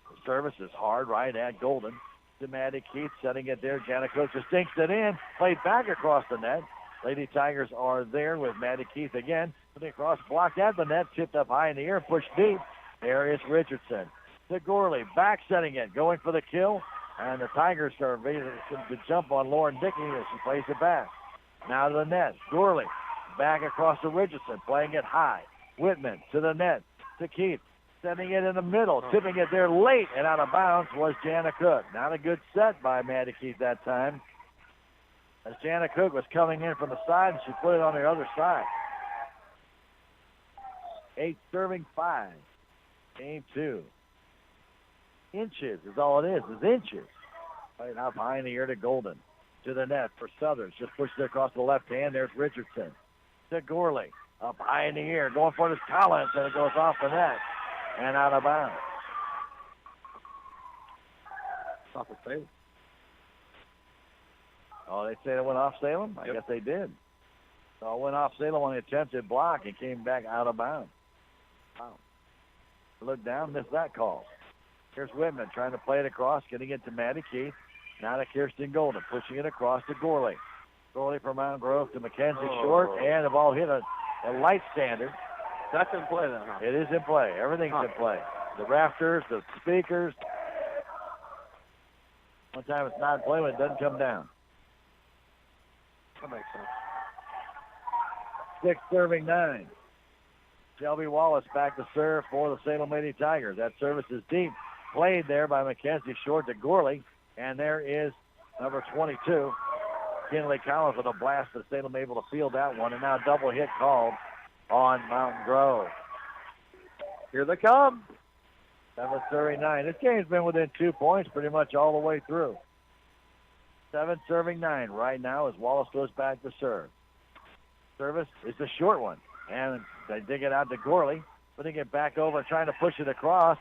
The service is hard right at Golden. To Maddie Keith setting it there. Jana Cook just dinks it in. Played back across the net. Lady Tigers are there with Maddie Keith again. Putting across, blocked at the net. Tipped up high in the air. Pushed deep. There is Richardson. To Gorley. Back setting it. Going for the kill. And the Tigers are ready to jump on Lauren Dickey as she plays it back. Now to the net. Gorley. Back across to Richardson. Playing it high. Whitman to the net. To Keith. Sending it in the middle, tipping it there late and out of bounds was Jana Cook. Not a good set by Maddie Keith that time. As Jana Cook was coming in from the side, and she put it on the other side. 8 serving 5. Game 2. Inches is all it is inches. Right up high in the air to Golden. To the net for Southern. Just pushes it across the left hand. There's Richardson. To Gorley. Up high in the air. Going for this Collins, and it goes off the net. And out of bounds. Off of Salem. Oh, they say it went off Salem? I guess they did. So it went off Salem on the attempted block and came back out of bounds. Wow. Look down, missed that call. Here's Whitman trying to play it across, getting it to Maddie Keith. Now to Kirsten Golden, pushing it across to Gorley. Gorley from Mountain Grove to Mackenzie Short, and the ball hit a light standard. That's in play then, huh? It is in play. Everything's in play. The rafters, the speakers. One time it's not in play when it doesn't come down. That makes sense. 6 serving 9. Shelby Wallace back to serve for the Salem Lady Tigers. That service is deep. Played there by Mackenzie Short to Gorley. And there is number 22, Kinley Collins, with a blast, but Salem able to field that one. And now a double hit called on Mountain Grove. Here they come. 7-39. This game's been within 2 points pretty much all the way through. 7 serving 9 right now as Wallace goes back to serve. Service is a short one. And they dig it out to Gorley. Putting it back over and trying to push it across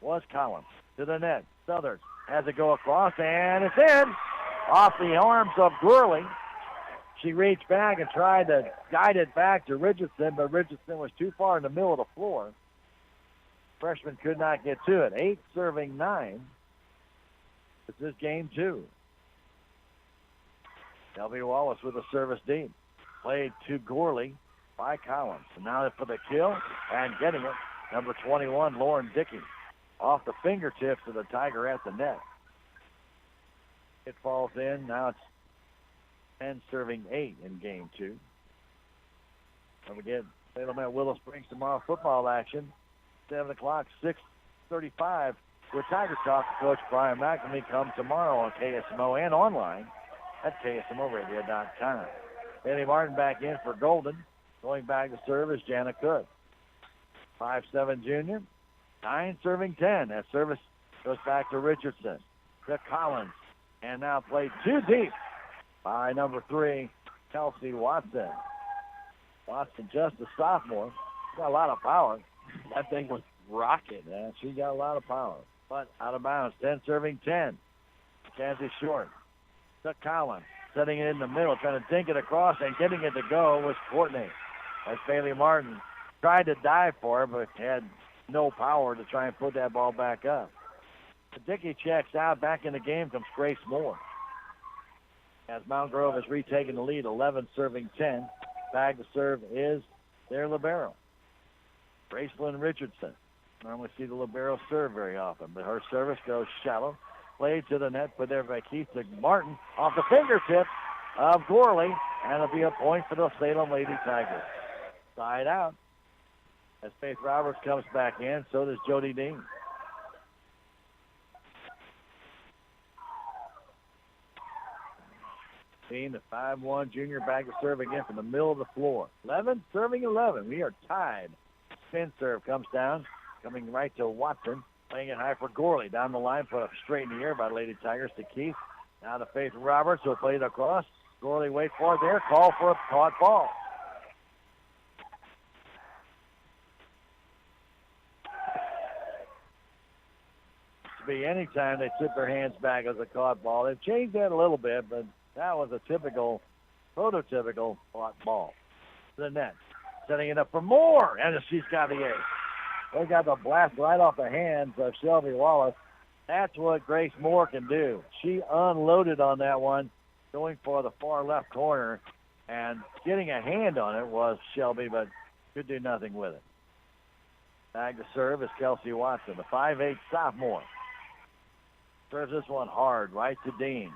was Collins. To the net. Southern has it go across, and it's in. Off the arms of Gorley. She reached back and tried to guide it back to Richardson, but Richardson was too far in the middle of the floor. Freshman could not get to it. 8 serving 9. This is game 2. Shelby Wallace with a service deep. Played to Gorley by Collins. And now for the kill and getting it, number 21, Lauren Dickey. Off the fingertips of the Tiger at the net. It falls in. Now it's 10 serving 8 in game 2. And we get Salem at Willow Springs tomorrow football action. 7 o'clock, 6:35. With Tiger Talk, Coach Brian McNamee come tomorrow on KSMO and online at KSMOradio.com. Bailey Martin back in for Golden. Going back to serve is Jana Cook. 5'7" junior. 9 serving 10. That service goes back to Richardson. To Collins. And now played too deep by number 3, Kelsey Watson. Watson, just a sophomore. Got a lot of power. That thing was rocking. Yeah, she got a lot of power. But out of bounds. 10 serving 10. Mackenzie Short. To Collins. Setting it in the middle. Trying to dink it across and getting it to go was Courtney. As Bailey Martin tried to dive for her, but had no power to try and put that ball back up. Dickey checks out. Back in the game comes Grace Moore. As Mount Grove has retaken the lead, 11 serving 10. Back to serve is their libero, Gracelyn Richardson. Normally see the libero serve very often, but her service goes shallow. Played to the net, put there by Keith to Martin off the fingertips of Gorley, and it'll be a point for the Salem Lady Tigers. Side out. As Faith Roberts comes back in, so does Jody Dean. Dean, the 5'1" junior, back to serve again from the middle of the floor. 11, serving 11. We are tied. Spin serve comes down, coming right to Watson. Playing it high for Gorley. Down the line, put up straight in the air by Lady Tigers to Keith. Now to Faith Roberts, who will play it across. Gorley waits for it there. Call for a caught ball. To be any time they tip their hands back as a caught ball. They've changed that a little bit, but that was a typical, prototypical caught ball. To the net. Setting it up for Moore, and she's got the ace. They got the blast right off the hands of Shelby Wallace. That's what Grace Moore can do. She unloaded on that one, going for the far left corner, and getting a hand on it was Shelby, but could do nothing with it. Back to serve is Kelsey Watson, the 5'8" sophomore. Serves this one hard, right to Dean.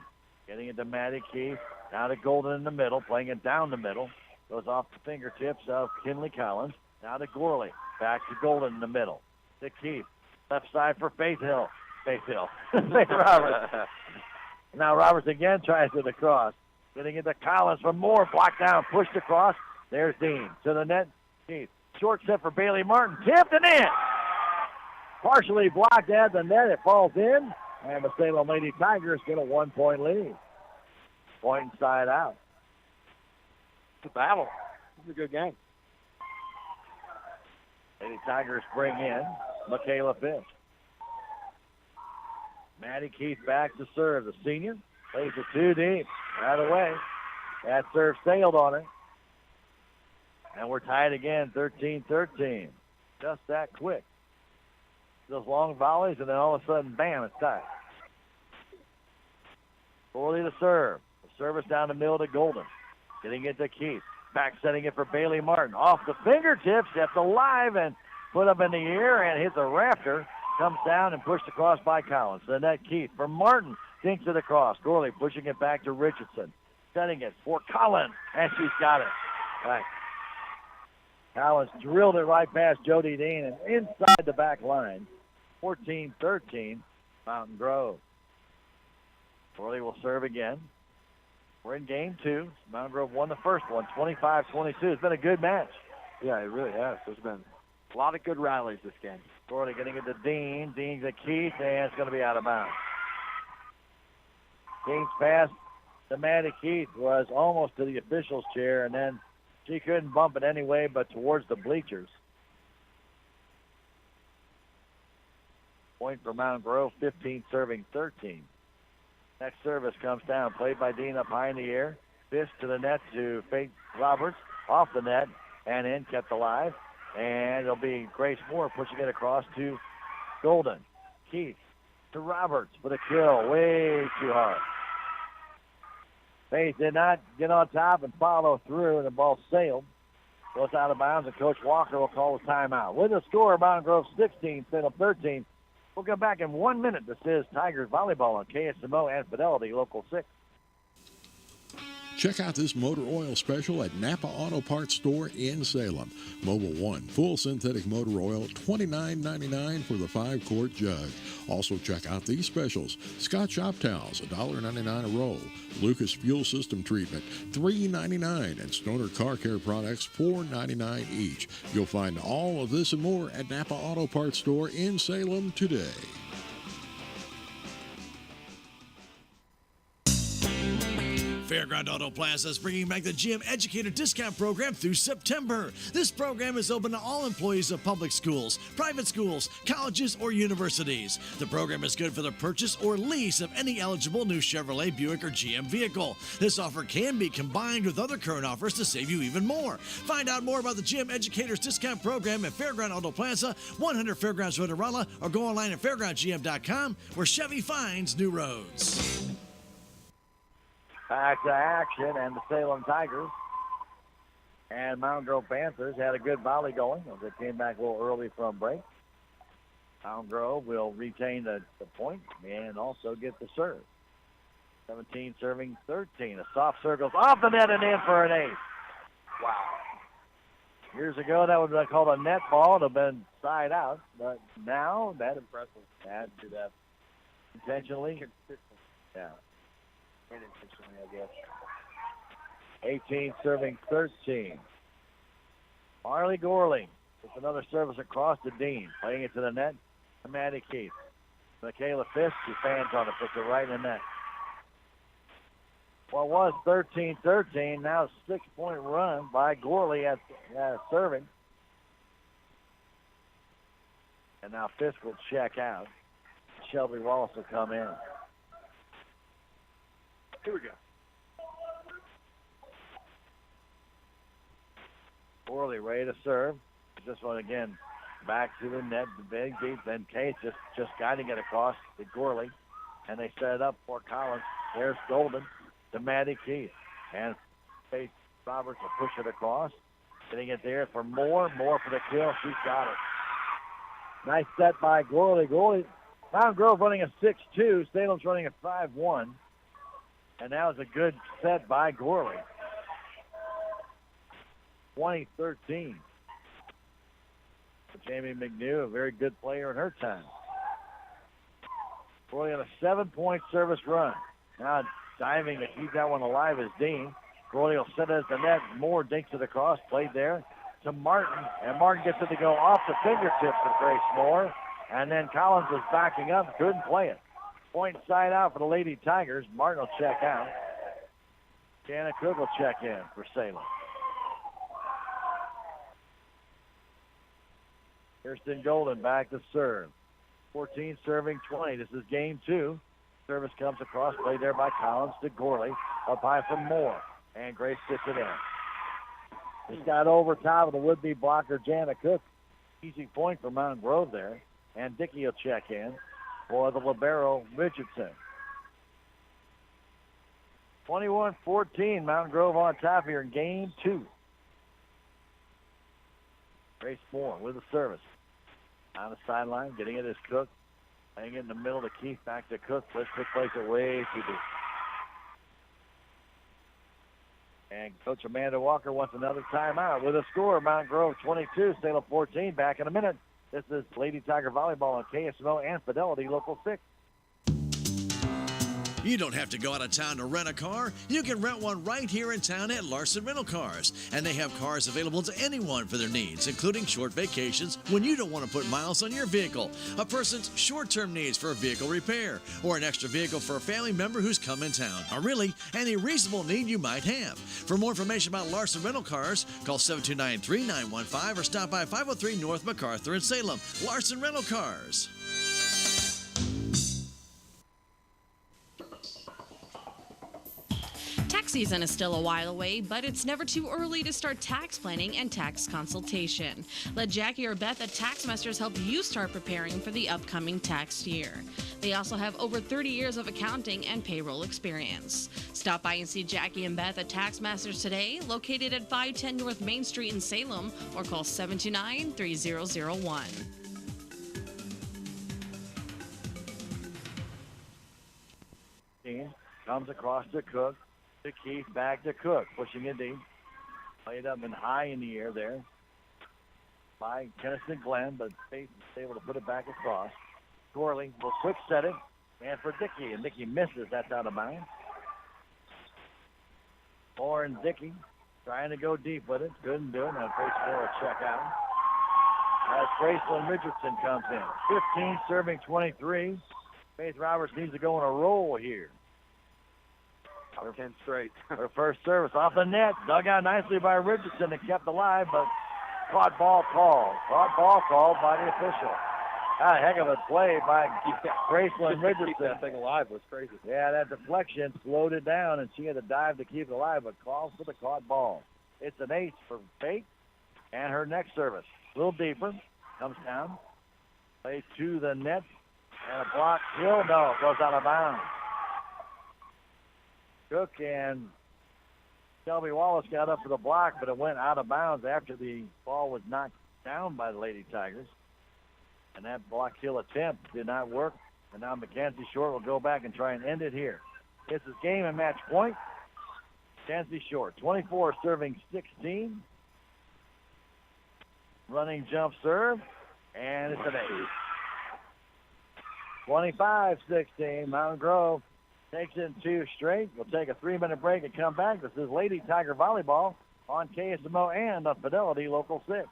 Getting it to Maddie Keith. Now to Golden in the middle, playing it down the middle. Goes off the fingertips of Kinley Collins. Now to Gorley. Back to Golden in the middle. To Keith. Left side for Faith Roberts. Now Roberts again tries it across. Getting it to Collins for Moore. Blocked down. Pushed across. There's Dean. To the net. Keith. Short set for Bailey Martin. Tipped and in. Partially blocked at the net. It falls in. And the Salem Lady Tigers get a 1-point lead. Point side out. It's a battle. It's a good game. Lady Tigers bring in Michaela Fish. Maddie Keith back to serve. The senior plays it too deep. Right away. That serve sailed on it. And we're tied again, 13-13. Just that quick. Those long volleys, and then all of a sudden, bam, it's tied. Gorley to serve. The service down the middle to Golden. Getting it to Keith. Back setting it for Bailey Martin. Off the fingertips, that's alive and put up in the air and hits a rafter. Comes down and pushed across by Collins. The net Keith for Martin. Dinks it across. Gorley pushing it back to Richardson. Setting it for Collins, and she's got it. Right. Collins drilled it right past Jody Dean and inside the back line. 14-13, Mountain Grove. Gorley will serve again. We're in game two. Mountain Grove won the first one, 25-22. It's been a good match. Yeah, it really has. There's been a lot of good rallies this game. Gorley getting it to Dean. Dean's to Keith, and it's going to be out of bounds. Dean's pass to Maddie Keith was almost to the official's chair, and then she couldn't bump it anyway but towards the bleachers. Point for Mountain Grove, 15 serving 13. Next service comes down, played by Dean up high in the air. Fist to the net to Faith Roberts, off the net, and in, kept alive. And it'll be Grace Moore pushing it across to Golden. Keith to Roberts for the kill, way too hard. Faith did not get on top and follow through, and the ball sailed. Goes out of bounds, and Coach Walker will call the timeout. With the score, Mountain Grove 16, Salem 13. We'll come back in 1 minute. This is Tigers Volleyball on KSMO and Fidelity Local 6. Check out this motor oil special at Napa Auto Parts Store in Salem. Mobile One, full synthetic motor oil, $29.99 for the 5-quart jug. Also check out these specials. Scott Shop Towels, $1.99 a roll. Lucas Fuel System Treatment, $3.99. And Stoner Car Care Products, $4.99 each. You'll find all of this and more at Napa Auto Parts Store in Salem today. Fairground Auto Plaza is bringing back the Gym Educator Discount Program through September. This program is open to all employees of public schools, private schools, colleges, or universities. The program is good for the purchase or lease of any eligible new Chevrolet, Buick, or GM vehicle. This offer can be combined with other current offers to save you even more. Find out more about the Gym Educators Discount Program at Fairground Auto Plaza, 100 Fairgrounds Road, Rolla, or go online at fairgroundgm.com, where Chevy finds new roads. Back to action, and the Salem Tigers and Mountain Grove Panthers had a good volley going as they came back a little early from break. Mountain Grove will retain the point and also get the serve. 17 serving 13. A soft serve goes off the net and in for an ace. Wow. Years ago, that would have been called a net ball. It would have been side out. But now, that Impressive. had to that intentionally. Yeah. Unintentionally, I guess. 18 serving 13. Marley Gorley with another service across to Dean. Playing it to the net to Maddie Keith. Michaela Fisk, she fans on it, puts it right in the net. Well, it was 13-13. Now 6-point run by Gorley at serving. And now Fisk will check out. Shelby Wallace will come in. Here we go. Gorley ready to serve. This one again back to the net. The big deep. Then Case just guiding it across to Gorley. And they set it up for Collins. There's Golden to Maddie Keith. And Faith Roberts will push it across. Getting it there for Moore. Moore for the kill. She's got it. Nice set by Gorley. Mountain Grove running a 6-2. Salem's running a 5-1. And that was a good set by Gorley. 2013. Jamie McNew, a very good player in her time. Gorley on a 7-point service run. Now diving to keep that one alive is Dean. Gorley will set it at the net. Moore dinks it across. Played there to Martin. And Martin gets it to go off the fingertips of Grace Moore. And then Collins was backing up. Couldn't play it. Point side out for the Lady Tigers. Martin will check out. Jana Cook will check in for Salem. Kirsten Golden back to serve. 14 serving 20. This is game 2. Service comes across. Played there by Collins to Gorley. Up high from Moore. And Grace gets it in. Just got over top of the would-be blocker, Jana Cook. Easy point for Mountain Grove there. And Dickey will check in for the libero, Richardson. 21-14. Mountain Grove on top here in game 2. Grace Moore with the service. On the sideline, getting it is Cook. Playing it in the middle to Keith, back to Cook. Let's Cook plays it way too deep. And Coach Amanda Walker wants another timeout with a score. Mountain Grove 22, Salem 14. Back in a minute. This is Lady Tiger Volleyball on KSMO and Fidelity Local 6. You don't have to go out of town to rent a car. You can rent one right here in town at Larson Rental Cars. And they have cars available to anyone for their needs, including short vacations when you don't want to put miles on your vehicle, a person's short-term needs for a vehicle repair, or an extra vehicle for a family member who's come in town, or really any reasonable need you might have. For more information about Larson Rental Cars, call 729-3915 or stop by 503 North MacArthur in Salem. Larson Rental Cars. Tax season is still a while away, but it's never too early to start tax planning and tax consultation. Let Jackie or Beth at Tax Masters help you start preparing for the upcoming tax year. They also have over 30 years of accounting and payroll experience. Stop by and see Jackie and Beth at Tax Masters today, located at 510 North Main Street in Salem, or call 729-3001. Comes across to Cook. To Keith, back to Cook, pushing it deep. Played up and high in the air there by Kennison Glenn, but Faith is able to put it back across. Gorley will quick set it, and for Dickey, and Dickey misses. That's out of bounds. Moore and Dickey trying to go deep with it. Couldn't do it. Now Grace Moore will check out. As Graceland Richardson comes in. 15 serving 23. Faith Roberts needs to go on a roll here. 10 straight. Her first service off the net. Dug out nicely by Richardson and kept alive, but caught ball called. Caught ball called by the official. A heck of a play by Graceland Richardson. Keep that thing alive was crazy. Yeah, that deflection slowed it down, and she had to dive to keep it alive, but calls for the caught ball. It's an ace for Faith, and her next service. A little deeper. Comes down. Plays to the net. And a block kill. No, it goes out of bounds. Cook and Shelby Wallace got up for the block, but it went out of bounds after the ball was knocked down by the Lady Tigers. And that block kill attempt did not work. And now Mackenzie Short will go back and try and end it here. This is game and match point. Mackenzie Short, 24 serving 16. running jump serve, and it's an ace. 25-16, Mountain Grove takes it in 2 straight. We'll take a 3-minute break and come back. This is Lady Tiger Volleyball on KSMO and on Fidelity Local 6.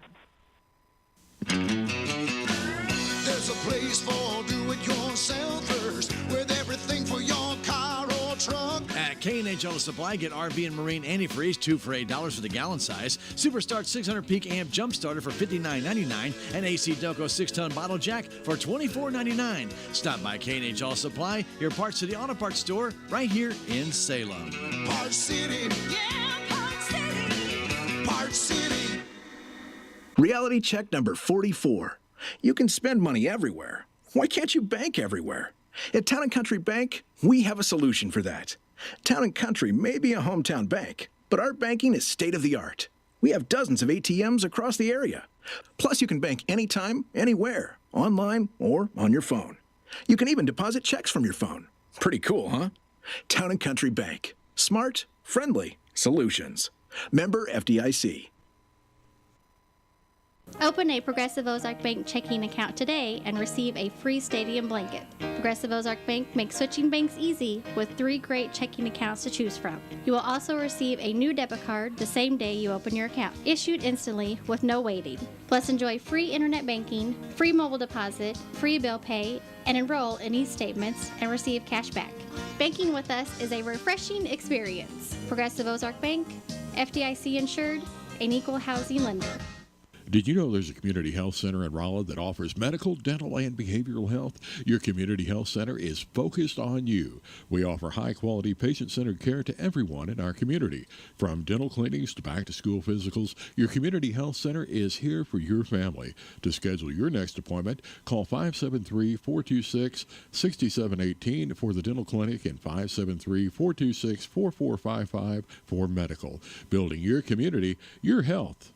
There's a place for do-it-yourselfers with everything for your car or truck. At K&H Auto Supply, get RV and Marine antifreeze, 2 for $8 for the gallon size. Superstart 600 peak amp jump starter for $59.99. And AC Delco 6-ton bottle jack for $24.99. Stop by K&H Auto Supply, your Parts City Auto Parts store, right here in Salem. Parts City. Yeah, Parts City. Parts City. Reality check number 44. You can spend money everywhere. Why can't you bank everywhere? At Town & Country Bank, we have a solution for that. Town & Country may be a hometown bank, but our banking is state-of-the-art. We have dozens of ATMs across the area. Plus, you can bank anytime, anywhere, online or on your phone. You can even deposit checks from your phone. Pretty cool, huh? Town & Country Bank. Smart, friendly solutions. Member FDIC. Open a Progressive Ozark Bank checking account today and receive a free stadium blanket. Progressive Ozark Bank makes switching banks easy with 3 great checking accounts to choose from. You will also receive a new debit card the same day you open your account, issued instantly with no waiting. Plus, enjoy free internet banking, free mobile deposit, free bill pay, and enroll in e-statements and receive cash back. Banking with us is a refreshing experience. Progressive Ozark Bank, FDIC insured, an equal housing lender. Did you know there's a community health center in Rolla that offers medical, dental, and behavioral health? Your community health center is focused on you. We offer high-quality, patient-centered care to everyone in our community. From dental clinics to back-to-school physicals, your community health center is here for your family. To schedule your next appointment, call 573-426-6718 for the dental clinic and 573-426-4455 for medical. Building your community, your health.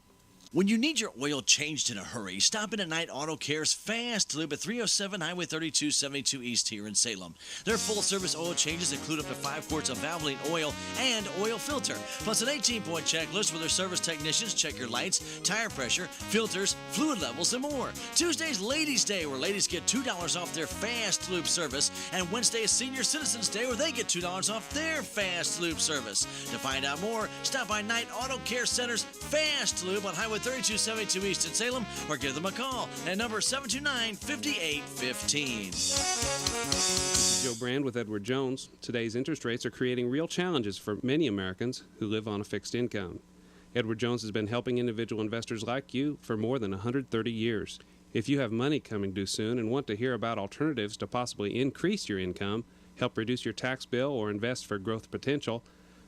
When you need your oil changed in a hurry, stop in at Knight Auto Care's Fast Lube at 307 Highway 3272 East here in Salem. Their full-service oil changes include up to 5 quarts of Valvoline oil and oil filter, plus an 18-point checklist where their service technicians check your lights, tire pressure, filters, fluid levels, and more. Tuesday's Ladies' Day, where ladies get $2 off their Fast Lube service, and Wednesday is Senior Citizens Day, where they get $2 off their Fast Lube service. To find out more, stop by Knight Auto Care Center's Fast Lube on Highway 3272 East in Salem, or give them a call at number 729-5815. This is Joe Brand with Edward Jones. Today's interest rates are creating real challenges for many Americans who live on a fixed income. Edward Jones has been helping individual investors like you for more than 130 years. If you have money coming due soon and want to hear about alternatives to possibly increase your income, help reduce your tax bill, or invest for growth potential,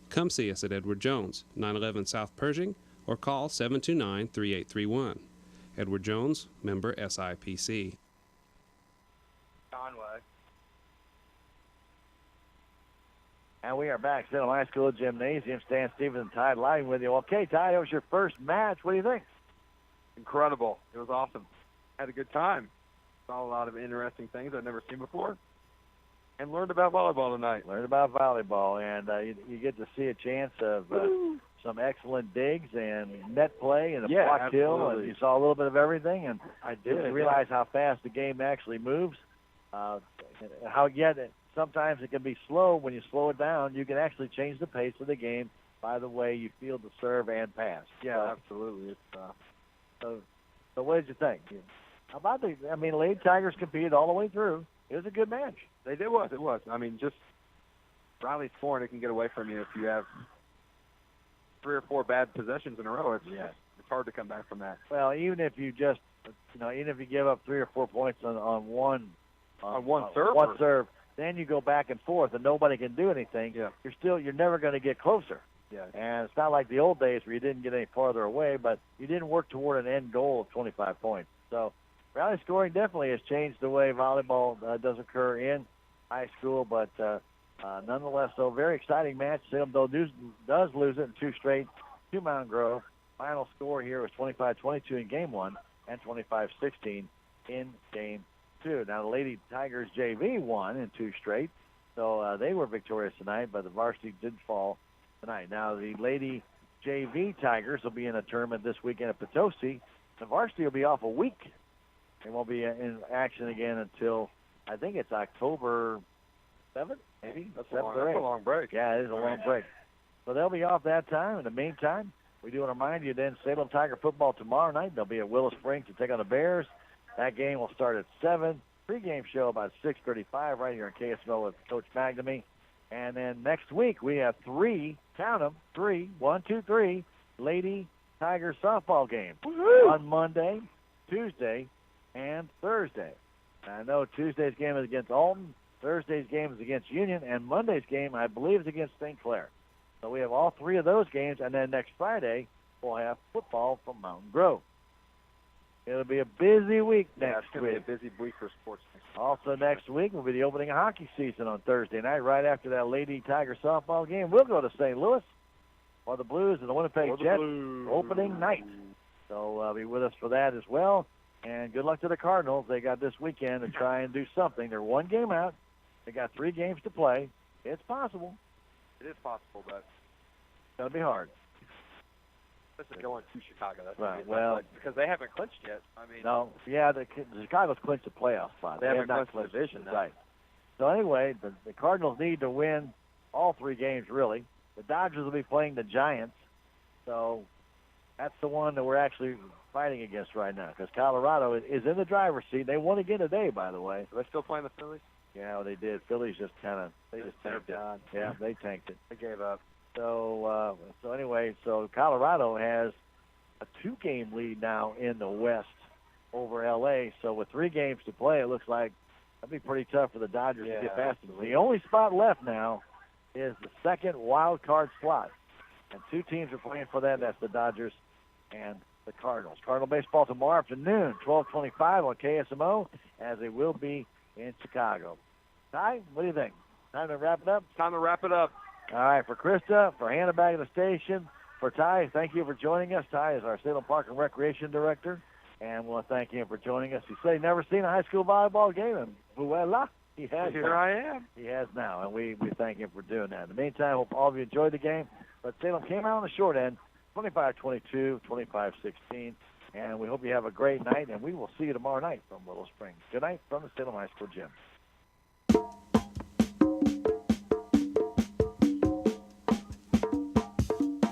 come see us at Edward Jones, 911 South Pershing, or call 729-3831. Edward Jones, member SIPC. Conway. And we are back, Salem High School Gymnasium. Stan Stevens and Ty live with you. Okay, Ty, it was your first match. What do you think? Incredible. It was awesome. Had a good time. Saw a lot of interesting things I've never seen before. And learned about volleyball tonight. Learned about volleyball, and you get to see a chance of some excellent digs and net play and a block kill, and you saw a little bit of everything, and I did realize how fast the game actually moves. How sometimes it can be slow. When you slow it down, you can actually change the pace of the game by the way you field the serve and pass. Yeah, absolutely. It's so what did you think? How about Lady Tigers competed all the way through. It was a good match. It was. I mean, just Riley scoring, it can get away from you if you have 3 or 4 bad possessions in a row. It's hard to come back from that. Well, even if you give up 3 or 4 points on one serve, then you go back and forth and nobody can do anything. Yeah. You're never going to get closer. Yeah. And it's not like the old days where you didn't get any farther away, but you didn't work toward an end goal of 25 points. So rally scoring definitely has changed the way volleyball does occur in high school, but nonetheless, though, very exciting match. Salem, though, does lose it in 2 straight to Mountain Grove. Final score here was 25-22 in Game 1 and 25-16 in Game 2. Now, the Lady Tigers JV won in 2 straight, so they were victorious tonight, but the varsity did fall tonight. Now, the Lady JV Tigers will be in a tournament this weekend at Potosi The varsity will be off a week. They won't be in action again until, I think it's October 7th, maybe? That's a long break. Yeah, it is a long break. So they'll be off that time. In the meantime, we do want to remind you then Salem Tiger football tomorrow night. They'll be at Willow Springs to take on the Bears. That game will start at 7. Pre-game show about 6:35 right here on KSMO with Coach McNamee. And then next week we have 3, count them, 3, 1, 2, 3, Lady Tiger softball games on Monday, Tuesday, and Thursday. I know Tuesday's game is against Alton, Thursday's game is against Union, and Monday's game, I believe, is against St. Clair. So we have all 3 of those games, and then next Friday we'll have football from Mountain Grove. It'll be a busy week next it's going to be a busy week for sports. Also next week will be the opening of hockey season on Thursday night. Right after that Lady Tiger softball game, we'll go to St. Louis for the Blues and the Winnipeg Jets opening night. So be with us for that as well. And good luck to the Cardinals. They got this weekend to try and do something. They're 1 game out. They got 3 games to play. It's possible. It is possible, but it's going to be hard. This is going to Chicago. That's right. Well, because they haven't clinched yet. I mean, no. Yeah, the Chicago's clinched a playoff spot. They haven't not clinched the division. Right. So anyway, the Cardinals need to win all 3 games, really. The Dodgers will be playing the Giants. So that's the one that we're actually fighting against right now because Colorado is in the driver's seat. They won again today, by the way. Are they still playing the Phillies? Yeah, well, they did. Phillies just tanked it. Yeah, they tanked it. They gave up. So anyway, Colorado has a 2-game lead now in the West over L.A. So with 3 games to play, it looks like that'd be pretty tough for the Dodgers to get past them. The only spot left now is the second wild card slot, and 2 teams are playing for that. That's the Dodgers and the Cardinals. Cardinal baseball tomorrow afternoon, 12:25 on KSMO, as it will be in Chicago. Ty, what do you think? Time to wrap it up? Time to wrap it up. All right, for Krista, for Hannah back at the station, for Ty, thank you for joining us. Ty is our Salem Park and Recreation Director, and we'll thank him for joining us. He said he'd never seen a high school volleyball game, and voila, he has. Here I am. He has now, and we thank him for doing that. In the meantime, hope all of you enjoyed the game, but Salem came out on the short end, 25-22, 25-16, and we hope you have a great night, and we will see you tomorrow night from Willow Springs. Good night from the Salem High School gym.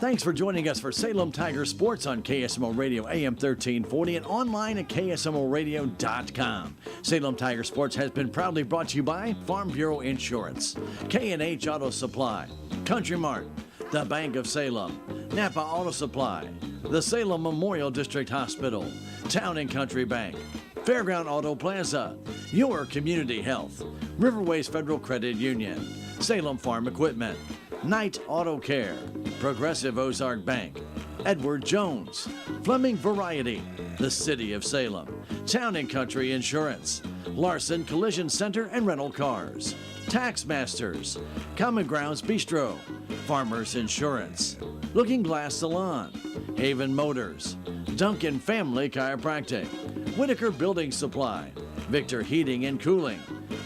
Thanks for joining us for Salem Tiger Sports on KSMO Radio AM 1340 and online at KSMORadio.com. Salem Tiger Sports has been proudly brought to you by Farm Bureau Insurance, K&H Auto Supply, Country Mart, the Bank of Salem, Napa Auto Supply, the Salem Memorial District Hospital, Town and Country Bank, Fairground Auto Plaza, Your Community Health, Riverways Federal Credit Union, Salem Farm Equipment, Knight Auto Care, Progressive Ozark Bank, Edward Jones, Fleming Variety, the City of Salem, Town and Country Insurance, Larson Collision Center and Rental Cars, Tax Masters, Common Grounds Bistro, Farmers Insurance, Looking Glass Salon, Haven Motors, Duncan Family Chiropractic, Whitaker Building Supply, Victor Heating and Cooling,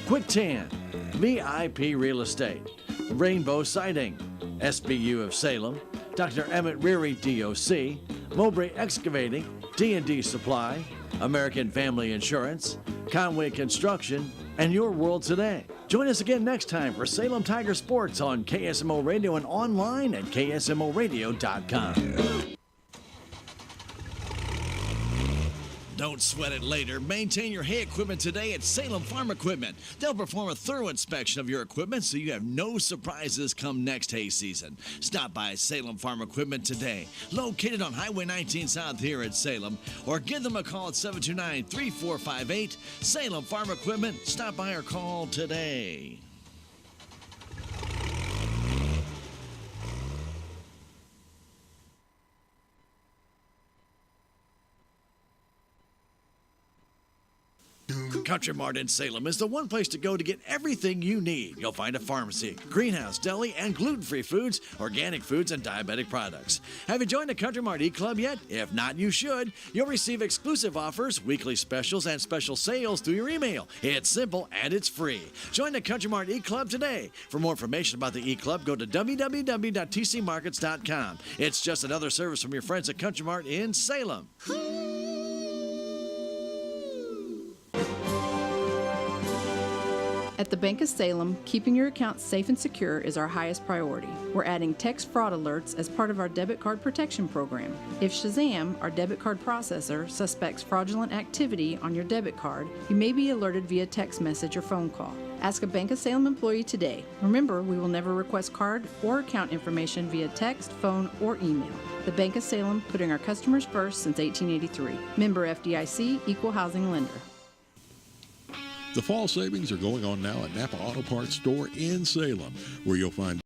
Quick Tan, VIP Real Estate, Rainbow Siding, SBU of Salem, Dr. Emmett Reary DOC, Mowbray Excavating, D&D Supply, American Family Insurance, Conway Construction, and Your World Today. Join us again next time for Salem Tiger Sports on KSMO Radio and online at KSMORadio.com. Don't sweat it later. Maintain your hay equipment today at Salem Farm Equipment. They'll perform a thorough inspection of your equipment so you have no surprises come next hay season. Stop by Salem Farm Equipment today, located on Highway 19 South here at Salem, or give them a call at 729-3458. Salem Farm Equipment. Stop by or call today. Country Mart in Salem is the one place to go to get everything you need. You'll find a pharmacy, greenhouse, deli, and gluten-free foods, organic foods, and diabetic products. Have you joined the Country Mart e-Club yet? If not, you should. You'll receive exclusive offers, weekly specials, and special sales through your email. It's simple and it's free. Join the Country Mart e-Club today. For more information about the e-Club, go to www.tcmarkets.com. It's just another service from your friends at Country Mart in Salem. At the Bank of Salem, keeping your account safe and secure is our highest priority. We're adding text fraud alerts as part of our debit card protection program. If Shazam, our debit card processor, suspects fraudulent activity on your debit card, you may be alerted via text message or phone call. Ask a Bank of Salem employee today. Remember, we will never request card or account information via text, phone, or email. The Bank of Salem, putting our customers first since 1883. Member FDIC, Equal Housing Lender. The fall savings are going on now at Napa Auto Parts Store in Salem, where you'll find